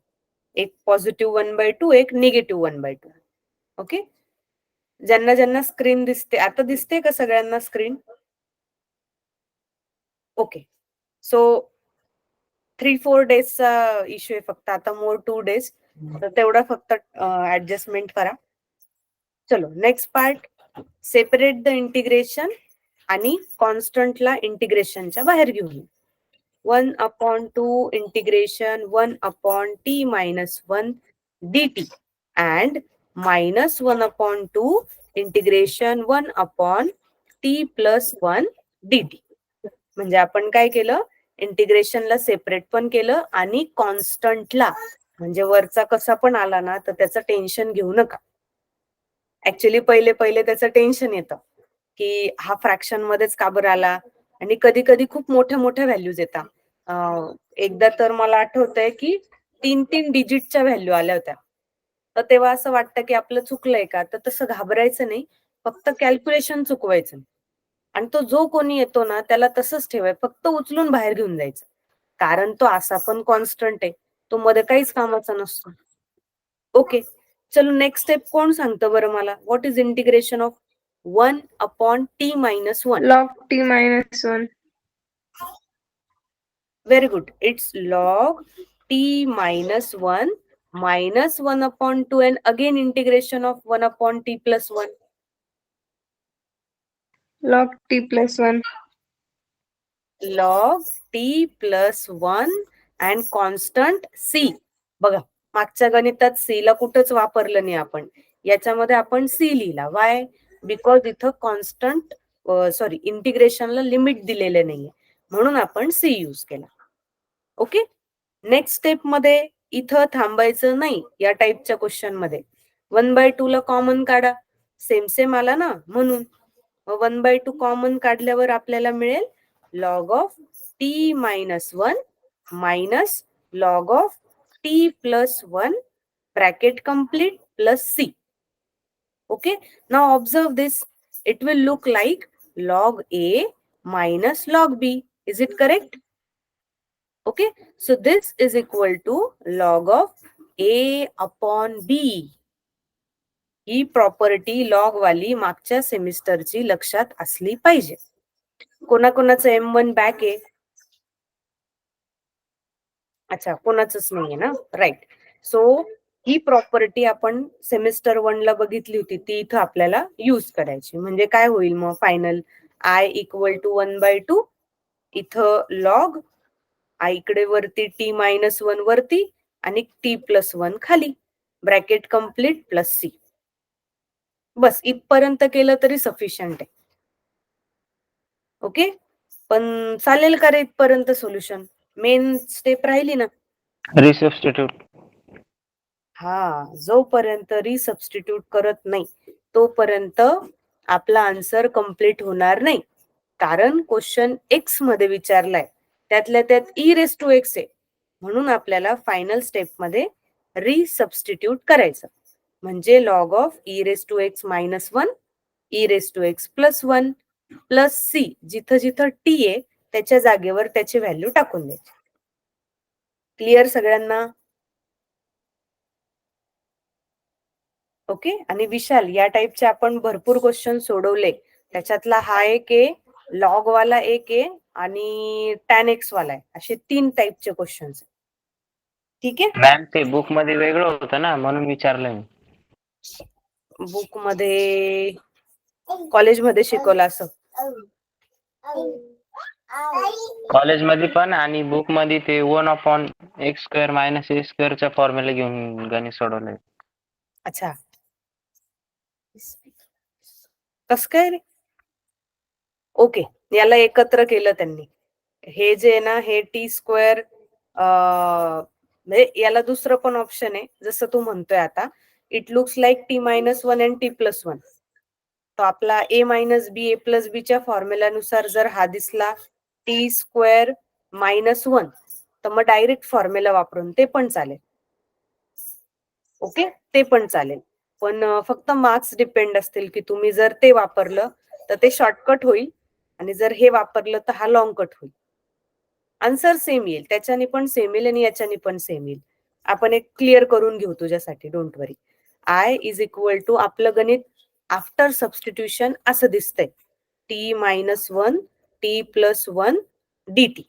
एक पॉझिटिव्ह 1/2, एक निगेटिव्ह 1/2. ओके, ज्यांना ज्यांना स्क्रीन दिसते, आता दिसते का सगळ्यांना स्क्रीन? ओके, सो 3-4 डेजचा इश्यू आहे फक्त, आता मोर 2 डेज, तर तेवढा फक्त ऍडजस्टमेंट करा. चलो next part, separate the integration आणि कॉन्स्टंटला इंटिग्रेशनच्या बाहेर घेऊन. 1/2 integration 1/t minus 1 dt and -1/2 integration 1/t plus 1 dt. म्हणजे आपण काय केलं, इंटिग्रेशनला सेपरेट पण केलं आणि कॉन्स्टंटला, म्हणजे वरचा कसा पण आला ना तर त्याचं टेन्शन घेऊ नका. ऍक्च्युली पहिले त्याचं टेन्शन येतं की हा फ्रॅक्शन मध्येच का बरं आला, आणि कधी कधी खूप मोठ्या व्हॅल्यूज येतात. एकदा तर मला आठवतंय की 3 डिजिटच्या व्हॅल्यू आल्या होत्या. तर तेव्हा असं वाटतं की आपलं चुकलंय का, तर तसं घाबरायचं नाही, फक्त कॅल्क्युलेशन चुकवायचं. आणि तो जो कोणी येतो ना त्याला तसंच ठेवाय, फक्त उचलून बाहेर घेऊन जायचं, कारण तो असा पण कॉन्स्टंट आहे, तो मध्ये काहीच कामाचा नसतो. ओके, चलो नेक्स्ट स्टेप कोण सांगतं बरं मला? What is integration of 1/t minus 1? log t minus 1. Very good. It's log t minus 1 minus 1/2 and again integration of 1/t plus 1. log t plus 1. Log t plus 1 and constant c. बघा, मागच्या गणितात c ला कुठंच वापरलं नाही आपण, याच्यामध्ये आपण c लिहिला. वाय? बिकॉज इथं कॉन्स्टंट इंटिग्रेशनला लिमिट दिलेले नाहीये, म्हणून आपण c यूज केला. ओके, नेक्स्ट स्टेप मध्ये इथं थांबायचं नाही. या टाईपच्या क्वेश्चन मध्ये 1/2 ला कॉमन काढा, सेम आला ना, म्हणून 1/2 कॉमन काढल्यावर आपल्याला मिळेल log of t minus 1 minus log of t plus 1 bracket complete plus c. Okay, now observe this. It will look like log a minus log b. Is it correct? Okay, so this is equal to log of a upon b. He property log वाली मागच्या सेमिस्टरची लक्षात असली पाहिजे. कोणाकोणाचं M1 back आहे? अच्छा, कोणाचंच नाहीये ना, right. So ही property आपण सेमिस्टर 1 ला बघितली होती, ती इथं आपल्याला यूज करायची. म्हणजे काय होईल मग फायनल? I इक्वल टू 1/2, इथं लॉग, आय इकडे वरती t minus 1 वरती आणि t plus 1 खाली, ब्रॅकेट कम्प्लीट प्लस c. बस इथपर्यंत केलं तरी सफिशियंट आहे. ओके, पण चालेल का रे इथपर्यंत सोल्युशन? मेन स्टेप राहिली ना, रिसबस्टिट्यूट. हा, जोपर्यंत रिसबस्टिट्यूट करत नाही तोपर्यंत आपला आन्सर कम्प्लीट होणार नाही. कारण क्वेश्चन एक्स मध्ये विचारलाय, त्यातल्या त्यात e raised to x आहे, म्हणून आपल्याला फायनल स्टेप मध्ये रिसबस्टिट्यूट करायचं. म्हणजे log of e raise to x minus 1 e raise to x plus 1 plus c, जिथं जिथं टी आहे त्याच्या जागेवर त्याची व्हॅल्यू टाकून द्यायची. क्लिअर सगळ्यांना? ओके. आणि विशाल, या टाईपचे आपण भरपूर क्वेश्चन सोडवले. त्याच्यातला हा एक आहे, लॉग वाला एक आहे आणि टॅन एक्स वाला आहे. असे 3 टाईपचे क्वेश्चन्स. ठीक आहे. मॅम ते बुक मध्ये वेगळं होतं ना, म्हणून विचारलं मी. बुक मध्ये कॉलेजमध्ये शिकवलं असं? कॉलेजमध्ये पण आणि बुक मध्ये ते 1/x² - a² चा फॉर्म्युला घेऊन गणित सोडवलंय. अच्छा, कस काय रे? ओके, याला एकत्र केलं त्यांनी. हे जे आहे ना, हे टी² म्हणजे याला दुसरं पण ऑप्शन आहे, जसं तू म्हणतोय आता. It looks like t-1 and t+1. तो आपला a - b a + b च्या फॉर्म्युल्यानुसार जर हा दिसला t² - 1, तर मग डायरेक्ट फॉर्म्युला वापरून ते पण चालेल. ओके, ते पण चालेल. पण फक्त मार्क्स डिपेंड असतील, की तुम्ही जर ते वापरलं तर ते शॉर्टकट होईल आणि जर हे वापरलं तर हा लॉंग कट होईल. आन्सर सेम येईल, त्याच्याने पण सेम येईल आणि याच्याने पण सेम येईल. आपण एक क्लिअर करून घेऊ तुझ्यासाठी, डोंट वरी. I = आपलं गणित आफ्टर सबस्टिट्यूशन असं दिसतंय, t-1 t+1 dt.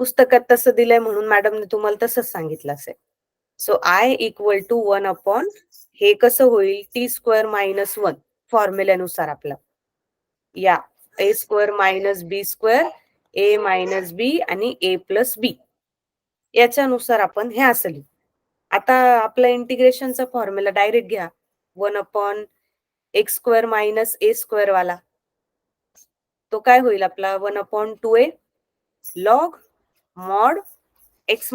पुस्तकात तसं दिलंय म्हणून मॅडमने तुम्हाला तसंच सांगितलं असेल. सो I = 1/, हे कसं होईल, t² - 1 फॉर्म्युल्यानुसार आपलं, या a² - b², a - b आणि a + b याच्यानुसार आपण हे असं लिहू. आता आपला इंटिग्रेशनचा फॉर्म्युला डायरेक्ट घ्या, 1/x² - a² वाला. तो काय होईल आपला, 1/2a log mod x -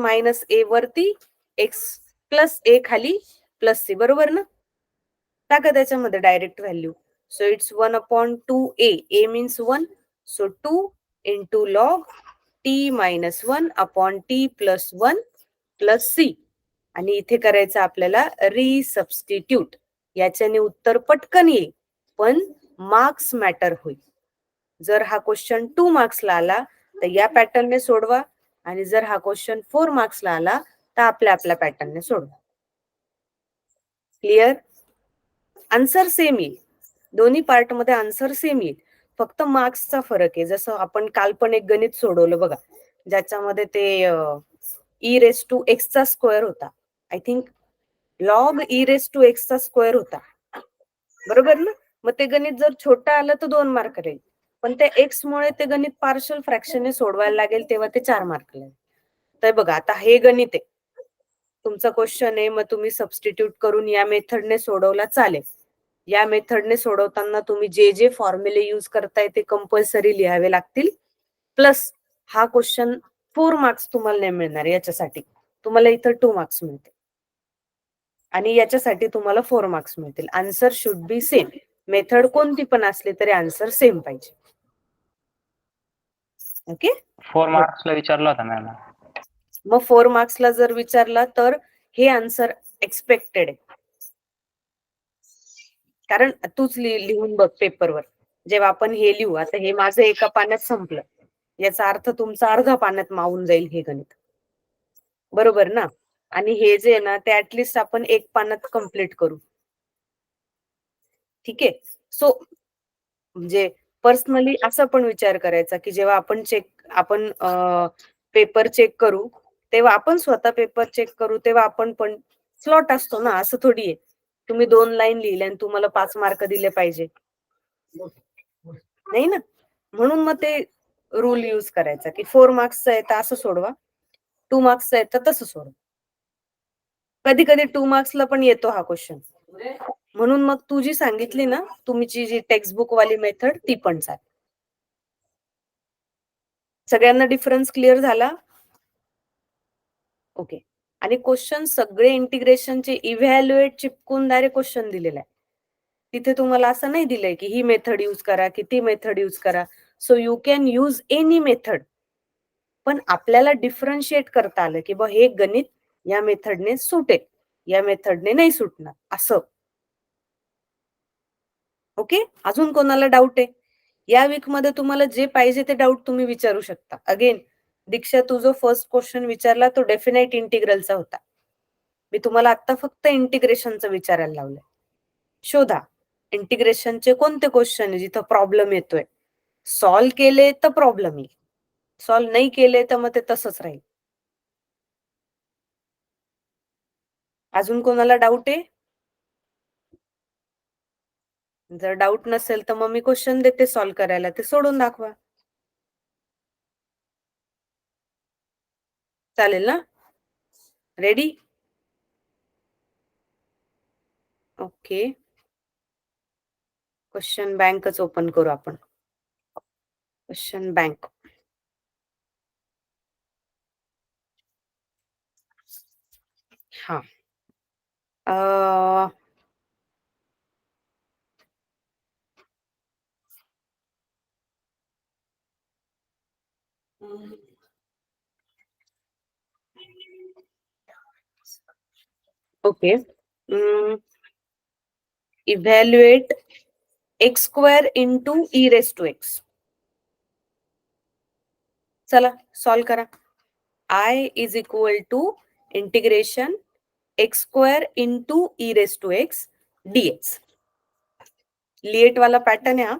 a वरती x + a खाली प्लस c, बरोबर ना? टाका त्याच्यामध्ये direct value. So it's 1/2a, a means 1, so 2 × log t-1 t+1 plus c. आणि इथे करायचं आपल्याला रिसबस्टिट्यूट. याच्याने उत्तर पटकन येईल, पण मार्क्स मॅटर होईल. जर हा क्वेश्चन 2 मार्क्सला आला तर या पॅटर्नने सोडवा, आणि जर हा क्वेश्चन 4 मार्क्सला आला तर आपल्या पॅटर्नने सोडवा. क्लिअर? आन्सर सेम येईल, दोन्ही पार्ट मध्ये आन्सर सेम येईल, फक्त मार्क्सचा फरक आहे. जसं आपण काल पण एक गणित सोडवलं बघा, ज्याच्यामध्ये ते e⁻⁴ होता. आय थिंक लॉग e⁻⁴ होता, बरोबर ना? मग ते गणित जर छोटं आलं तर 2 मार्क राहील, पण त्या एक्स मुळे ते गणित पार्शल फ्रॅक्शनने सोडवायला लागेल, तेव्हा ते 4 मार्क लागेल. तर बघा, आता हे गणित आहे, तुमचा क्वेश्चन आहे, मग तुम्ही सबस्टिट्यूट करून या मेथडने सोडवला चालेल. या मेथडने सोडवताना तुम्ही जे जे फॉर्म्युले यूज करताय ते कंपल्सरी लिहावे लागतील. प्लस हा क्वेश्चन 4 मार्क्स तुम्हाला नाही मिळणार, याच्यासाठी तुम्हाला इथं 2 मार्क्स मिळतील आणि याच्यासाठी तुम्हाला 4 मार्क्स मिळतील. Answer should be same. Method कोणती पण असली तरी आन्सर सेम पाहिजे. ओके, 4 मार्क्सला विचारला होता मॅम. मग 4 मार्क्सला जर विचारला तर हे आन्सर एक्सपेक्टेड आहे. कारण तूच लिहून बघ पेपरवर, जेव्हा आपण हे लिहू, आता हे माझं एका पाण्यात संपलं, याचा अर्थ तुमचा अर्धा पाण्यात मावून जाईल हे गणित, बरोबर ना? आणि हे जे आहे ना, ते ऍटलिस्ट आपण 1 पानात कम्प्लीट करू. ठीक आहे. सो म्हणजे पर्सनली असा पण विचार करायचा, की जेव्हा आपण पेपर चेक करू, तेव्हा आपण स्वतः पेपर चेक करू, तेव्हा आपण पण स्लॉट असतो ना, असं थोडी आहे तुम्ही 2 लाईन लिहिल्या आणि तुम्हाला 5 मार्क दिले पाहिजे, नाही ना? म्हणून मग ते रूल यूज करायचा, की 4 मार्क्सचं आहे तर असं सोडवा, 2 मार्क्सचं आहे तर तसं सोडवा. कधी कधी 2 मार्क्सला पण येतो हा क्वेश्चन, म्हणून मग तू जी सांगितली ना, तुमची जी टेक्स्टबुक वाली मेथड, ती पण चालेल. सगळ्यांना डिफरन्स क्लिअर झाला? ओके. आणि क्वेश्चन सगळे इंटिग्रेशनचे इव्हॅल्युएट चिपकून डायरेक्ट क्वेश्चन दिलेला आहे. तिथे तुम्हाला असं नाही दिलंय की ही मेथड यूज करा की ती मेथड यूज करा. So you can use any method. पण आपल्याला डिफरन्शिएट करता आलं की बा हे गणित या मेथडने सुटेल, या मेथडने नाही सुटणार असं. ओके, अजून कोणाला डाऊट आहे? या वीक मध्ये तुम्हाला जे पाहिजे ते डाऊट तुम्ही विचारू शकता. अगेन दीक्षा, तू जो फर्स्ट क्वेश्चन विचारला तो डेफिनेट इंटिग्रलचा होता. मी तुम्हाला आता फक्त इंटिग्रेशनचं विचारायला लावलंय. शोधा इंटिग्रेशनचे कोणते क्वेश्चन आहे जिथं प्रॉब्लेम येतोय. सॉल्व्ह केले तर प्रॉब्लेम येईल, सॉल्व्ह नाही केले तर मग ते तसंच राहील. अजून कोणाला डाऊट आहे? जर डाऊट नसेल तर मग मी क्वेश्चन देते सॉल्व्ह करायला, ते सोडून दाखवा. चालेल ना? रेडी? ओके, क्वेश्चन बँकच ओपन करू आपण. Question bank. हा, okay. Evaluate x square into e raise to x. चला सॉल्व करा. I is equal to integration x square into e raise to x dx. LIATE वाला पॅटर्न आहे हा.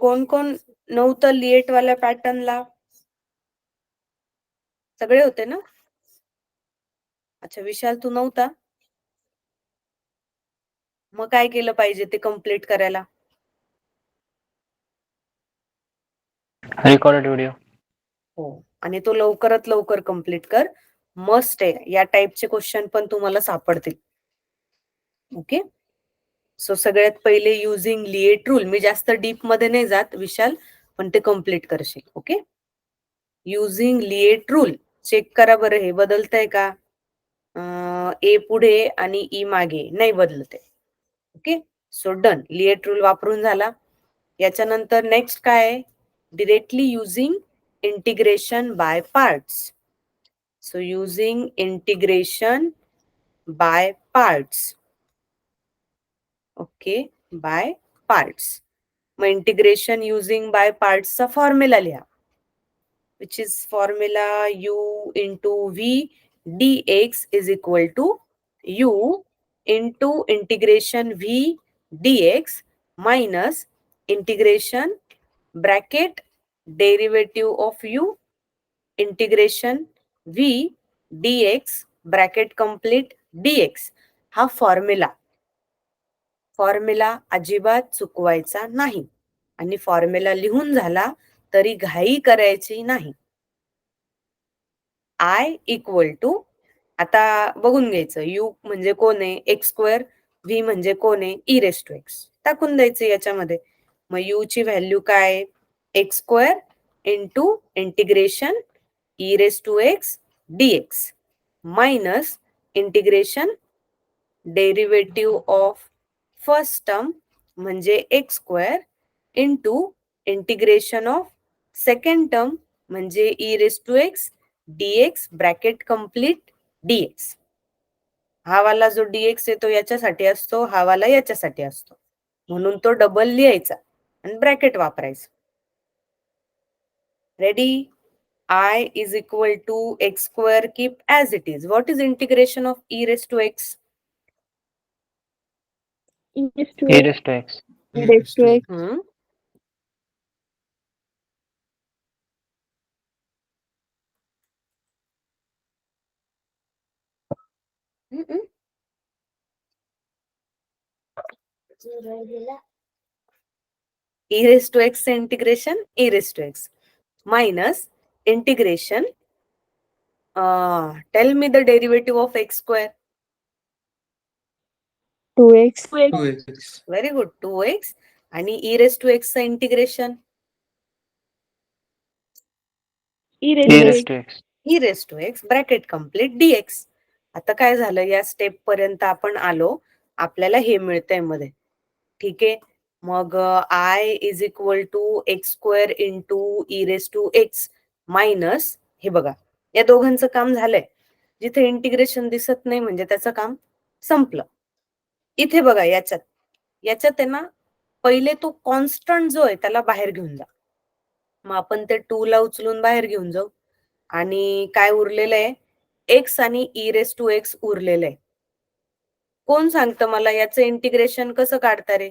कोण कोण नव्हतं लिएट वाल्या पॅटर्नला? सगळे होते ना? अच्छा, विशाल तू नव्हता? मग काय केलं पाहिजे ते कम्प्लीट करायला? Recorded video. हो, आणि तो लवकरात लवकर कम्प्लीट कर. मस्ट आहे, या टाईपचे क्वेश्चन पण तुम्हाला सापडतील. ओके, सो सगळ्यात पहिले युजिंग लिएट रूल. मी जास्त डीप मध्ये नाही जात विशाल, पण ते कम्प्लीट करशील. Okay, using LIATE rule. Check करा बरं, हे बदलतंय का? ए पुढे आणि ई मागे नाही बदलते. Okay, so done. LIATE rule वापरून झाला. याच्यानंतर नेक्स्ट काय आहे? Directly using integration by parts. So using integration by parts. Okay, by parts. मग इंटिग्रेशन युजिंग बाय पार्ट्सचा फॉर्म्युला लिहा, which is formula u into v dx is equal to u into integration v dx minus integration bracket derivative of u integration v dx bracket complete dx. हा formula अजिबात चुकवायचा नाही, आणि formula लिहून झाला तरी घाई करायची नाही. आय इक्वल टू, आता बघून घ्यायचं, यू म्हणजे कोण आहे? X square. व्ही म्हणजे कोण आहे? E raise to x. टाकून द्यायचं याच्यामध्ये. मग यू ची व्हॅल्यू काय? X square into integration e raise to x dx minus integration derivative of first term म्हणजे x square into integration of second term म्हणजे e raise to x dx bracket complete dx. हा वाला जो dx येतो याच्यासाठी असतो, हा वाला याच्यासाठी असतो, म्हणून तो डबल लिहायचा आणि ब्रॅकेट वापरायचं. Ready? I is equal to x square keep as it is. What is integration of e raise to x? E raised to E x, raised to x. e raised to x, e raise to x integration e raise to x minus integration, tell me the derivative of x square. 2x, very good, 2x. आणि e raise to x चं integration e E raised to raised x, to x. E raise to x bracket complete dx. आता काय झालं, या step पर्यंत आपण आलो, आपल्याला हे मिळतंय मध्ये. ठीक आहे, मग I is equal to x square into e raise to x minus, हे बघा या दोघांचं काम झालंय. जिथे इंटिग्रेशन दिसत नाही म्हणजे त्याचं काम संपलं. इथे बघा याच्यात आहे ना, पहिले तो कॉन्स्टंट जो आहे त्याला बाहेर घेऊन जा. मग आपण ते 2 ला उचलून बाहेर घेऊन जाऊ आणि काय उरलेलं आहे, एक्स आणि ई रेस टू एक्स उरलेलं आहे. कोण सांगतं मला याचं इंटिग्रेशन कसं काढता रे?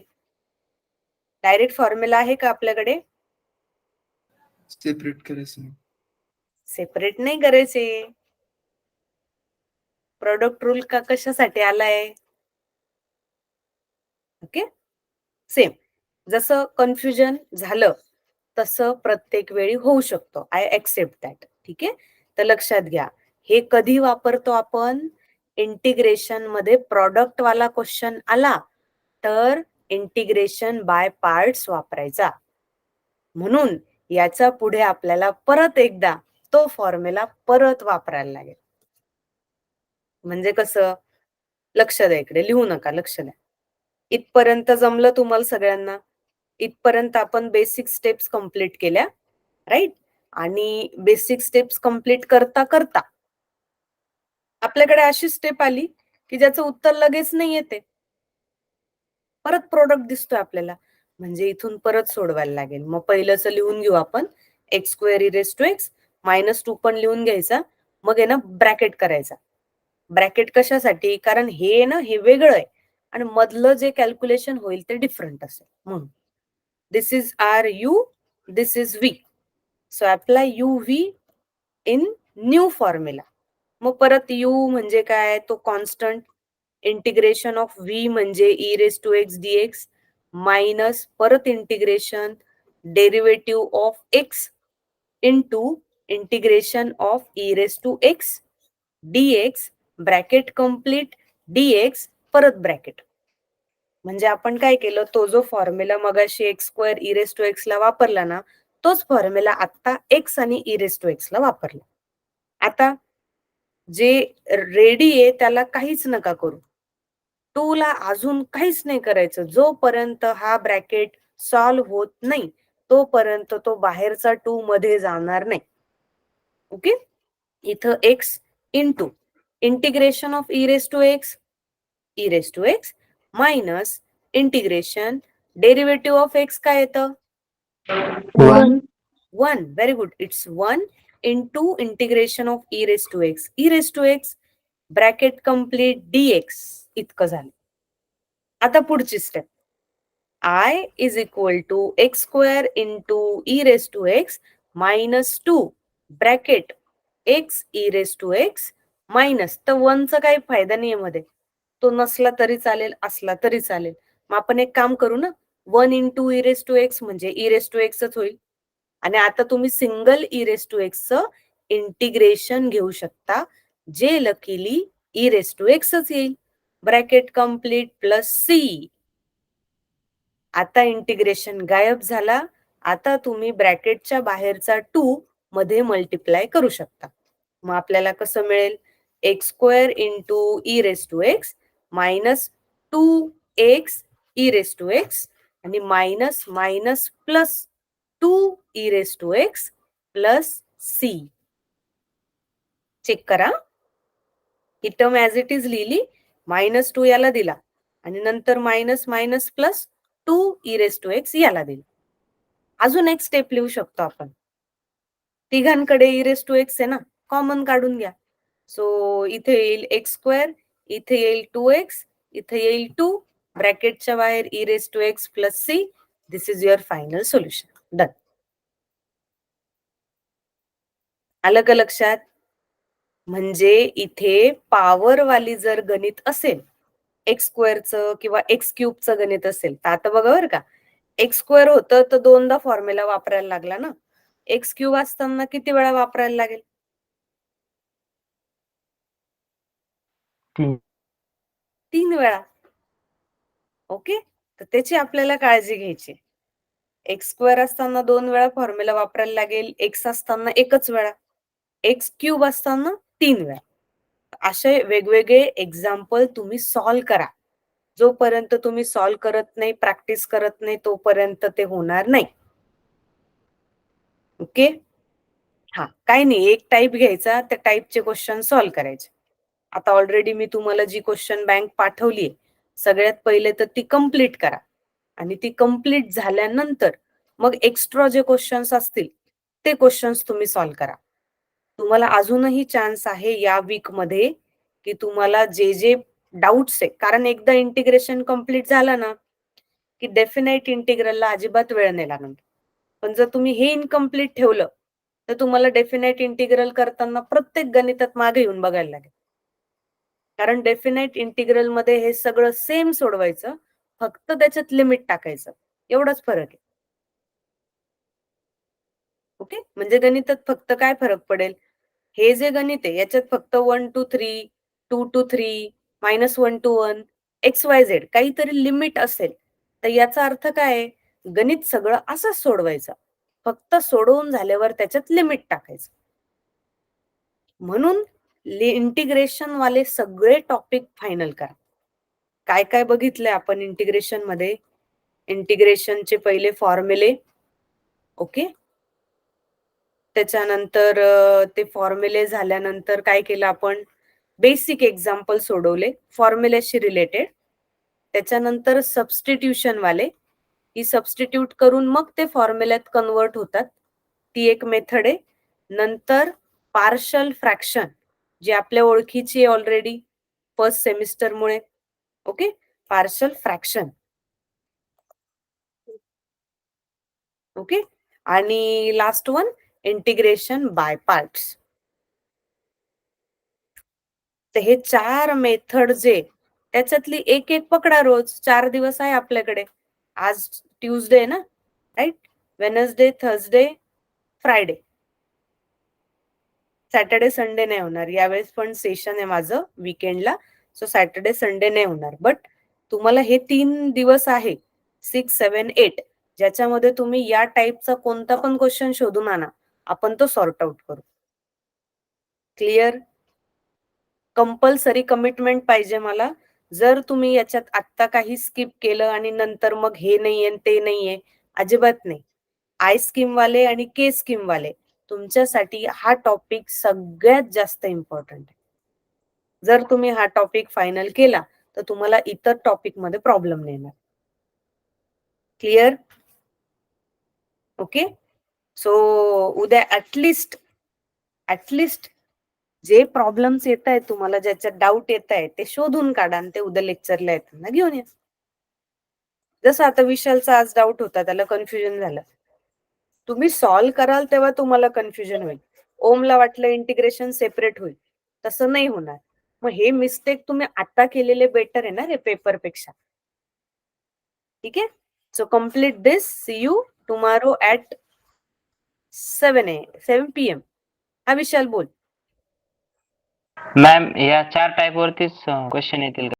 डायरेक्ट फॉर्म्युला आहे का आपल्याकडे? सेपरेट करायचं. सेपरेट नाही करायचे. प्रोडक्ट रूल का कशासाठी आलाय? ओके, सेम जसं कन्फ्युजन झालं तसं प्रत्येक वेळी होऊ शकतो. I accept that. ठीक आहे, तर लक्षात घ्या, हे कधी वापरतो आपण? इंटिग्रेशन मध्ये प्रोडक्ट वाला क्वेश्चन आला तर इंटिग्रेशन बाय पार्ट्स वापरायचा. म्हणून याच्या पुढे आपल्याला परत एकदा तो फॉर्म्युला परत वापरायला लागेल. म्हणजे कसं? लक्ष द्या, इकडे लिहू नका, लक्ष द्या. इथपर्यंत जमलं तुम्हाला सगळ्यांना? इथपर्यंत आपण बेसिक स्टेप्स कंप्लीट केल्या, राईट? आणि बेसिक स्टेप्स कंप्लीट करता करता आपल्याकडे अशी स्टेप आली की ज्याचं उत्तर लगेच नाही येते, परत प्रोडक्ट दिसतोय आपल्याला, म्हणजे इथून परत सोडवायला लागेल. मग पहिलंच लिहून घेऊ आपण, x square e raise to x -2 पण लिहून घ्यायचा. मग आहे ना ब्रॅकेट करायचा. ब्रॅकेट कशासाठी? कारण हे ना हे वेगळं आहे आणि मधलं जे कॅल्क्युलेशन होईल ते डिफरंट असेल म्हणून. This is our u, this is v. So apply u v in new formula. मग परत यू म्हणजे काय? तो कॉन्स्टंट. इंटिग्रेशन ऑफ व्ही म्हणजे e raise to x dx minus परत integration derivative of x into integration of e raise to x dx bracket complete dx परत bracket. म्हणजे आपण काय केलं, तो जो फॉर्म्युला मगाशी x square e raise to x ला वापरला ना, तोच फॉर्म्युला आता एक्स आणि ई रेस टू एक्स ला वापरला. आता जे रेडी आहे त्याला काहीच नका करू. 2 ला अजून काहीच नाही करायचं. जोपर्यंत हा ब्रॅकेट सॉल्व्ह होत नाही तोपर्यंत तो बाहेरचा 2 मध्ये जाणार नाही. ओके, इथं x into integration of e raise to x minus integration derivative of x काय येतं? 1. 1. Very good, it's 1 into integration of e raise to x bracket complete dx इतकं झालं. आता पुढची step, I is equal to x square into e raise to x -2 bracket x e raise to x minus, तर 1चा काही फायदा नाही मध्ये, तो नसला तरी चालेल, असला तरी चालेल. मग आपण एक काम करू ना, 1 into e raise to x म्हणजे ई रेस टू एक्सच होईल. आणि आता तुम्ही सिंगल ई रेस टू एक्सचं इंटिग्रेशन घेऊ शकता, जे लकीली ई रेस टू एक्सच येईल. Bracket complete plus c. आता इंटिग्रेशन गायब झाला. आता तुम्ही ब्रॅकेटच्या बाहेरचा 2 मध्ये मल्टिप्लाय करू शकता. मग आपल्याला कसं मिळेल? X square into e raise to x -2x e raise to x आणि minus minus plus 2 e raise to x plus c. Check करा, ही टर्म ऍज इट इज लिहिली, -2 याला दिला आणि नंतर minus minus plus 2 e raise to x याला दिला. अजून एक स्टेप लिहू शकतो आपण. तिघांकडे ई रेस टू एक्स आहे ना, कॉमन काढून घ्या. सो इथे येईल एक्स स्क्वेअर, इथे येईल 2x, इथे येईल 2, ब्रॅकेटच्या बाहेर e raise to x plus c. This is your final solution. Done. आलं का लक्षात? म्हणजे इथे पॉवर वाली जर गणित असेल, एक्स स्क्वेअरचं किंवा एक्स क्यूबचं गणित असेल, तर आता बघा बरं का, एक्स स्क्वेअर होतं तर 2दा फॉर्म्युला वापरायला लागला ना. एक्स क्यूब असताना किती वेळा वापरायला लागेल? 3 वेळा. ओके, तर त्याची आपल्याला काळजी घ्यायची. एक्स स्क्वेअर असताना 2 वेळा फॉर्म्युला वापरायला लागेल, एक्स असताना एकच वेळा, एक्स क्यूब असताना 3 वेळा. असे वेगवेगळे एक्झाम्पल तुम्ही सॉल्व्ह करा जोपर्यंत तुम्ही सॉल्व्ह करत नाही, प्रॅक्टिस करत नाही, तोपर्यंत ते होणार नाही. ओके. हा, काही नाही, एक टाईप घ्यायचा, त्या टाईपचे क्वेश्चन सॉल्व्ह करायचे. आता ऑलरेडी मी तुम्हाला जी क्वेश्चन बँक पाठवली, सगळ्यात पहिले तर ती कम्प्लीट करा, आणि ती कम्प्लीट झाल्यानंतर मग एक्स्ट्रा जे क्वेश्चन्स असतील ते क्वेश्चन्स तुम्ही सॉल्व्ह करा. तुम्हाला अजूनही चान्स आहे या वीक मध्ये की तुम्हाला जे जे डाऊट्स आहे, कारण एकदा इंटिग्रेशन कम्प्लीट झालं ना की डेफिनेट इंटिग्रलला अजिबात वेळ नाही लागणार. पण जर तुम्ही हे इनकम्प्लीट ठेवलं तर तुम्हाला डेफिनेट इंटिग्रल करताना प्रत्येक गणितात मागे येऊन बघायला लागेल. कारण डेफिनेट इंटिग्रल मध्ये हे सगळं सेम सोडवायचं, फक्त त्याच्यात लिमिट टाकायचं, एवढाच फरक आहे. ओके, म्हणजे गणितात फक्त काय फरक पडेल, हे जे गणित आहे याच्यात फक्त 1 to 3, 2 to 3, -1 to 1, XYZ काहीतरी लिमिट असेल, तर याचा अर्थ काय आहे, गणित सगळं असंच सोडवायचं, फक्त सोडवून झाल्यावर त्याच्यात लिमिट टाकायचं. म्हणून इंटिग्रेशन वाले सगळे टॉपिक फायनल करा. काय काय बघितलंय आपण इंटिग्रेशन मध्ये, इंटिग्रेशनचे पहिले फॉर्म्युले. ओके, त्याच्यानंतर ते फॉर्म्युले झाल्यानंतर काय केलं आपण, बेसिक एक्झाम्पल सोडवले फॉर्म्युल्याशी रिलेटेड. त्याच्यानंतर सबस्टिट्यूशन वाले, ही सबस्टिट्यूट करून मग ते फॉर्म्युल्यात कन्वर्ट होतात, ती एक मेथड आहे. नंतर पार्शल फ्रॅक्शन, जी आपल्या ओळखीची आहे ऑलरेडी फर्स्ट सेमिस्टर मुळे. Okay, partial fraction. ओके, आणि last one integration by parts. तर हे 4 मेथड जे, त्याच्यातली एक एक पकडा रोज. 4 दिवस आहे आपल्याकडे. आज ट्यूजडे ना, right, Wednesday, Thursday, Friday, Saturday Sunday नाही होणार यावेळेस, पण सेशन आहे माझं वीकेंडला, सो सॅटर्डे संडे नाही होणार. बट तुम्हाला हे 3 दिवस आहे, 6, 7, 8, ज्याच्यामध्ये तुम्ही या टाईपचा कोणता पण क्वेश्चन शोधून आणा, आपण तो सॉर्ट आउट करू. क्लिअर? कंपल्सरी कमिटमेंट पाहिजे मला. जर तुम्ही याच्यात आत्ता काही स्किप केलं आणि नंतर मग हे नाहीये ते नाहीये, अजिबात नाही. आय स्कीम वाले आणि के स्कीम वाले, तुमच्यासाठी हा टॉपिक सगळ्यात जास्त इम्पॉर्टंट आहे. जर तुम्ही हा टॉपिक फायनल केला तर तुम्हाला इतर टॉपिक मध्ये प्रॉब्लेम नाही येणार. क्लिअर? ओके, सो उद्या ऍटलिस्ट जे प्रॉब्लेम्स येत आहेत तुम्हाला, ज्याच्यात डाऊट येत आहे, ते शोधून काढा आणि ते उद्या लेक्चरला येताना घेऊन या. जसं आता विशालचा आज डाऊट होता, त्याला कन्फ्युजन झालं, तुम्ही सॉल्व्ह कराल तेव्हा तुम्हाला कन्फ्युजन होईल. ओमला वाटलं इंटिग्रेशन सेपरेट होईल, तसं नाही होणार. मग हे मिस्टेक तुम्ही आता केलेले बेटर आहे ना रे पेपर पेक्षा. ठीक आहे, so complete this. See you tomorrow at 7 PM. हा विशाल बोल. मॅम, या 4 टाईप वरतीच क्वेश्चन येतील का?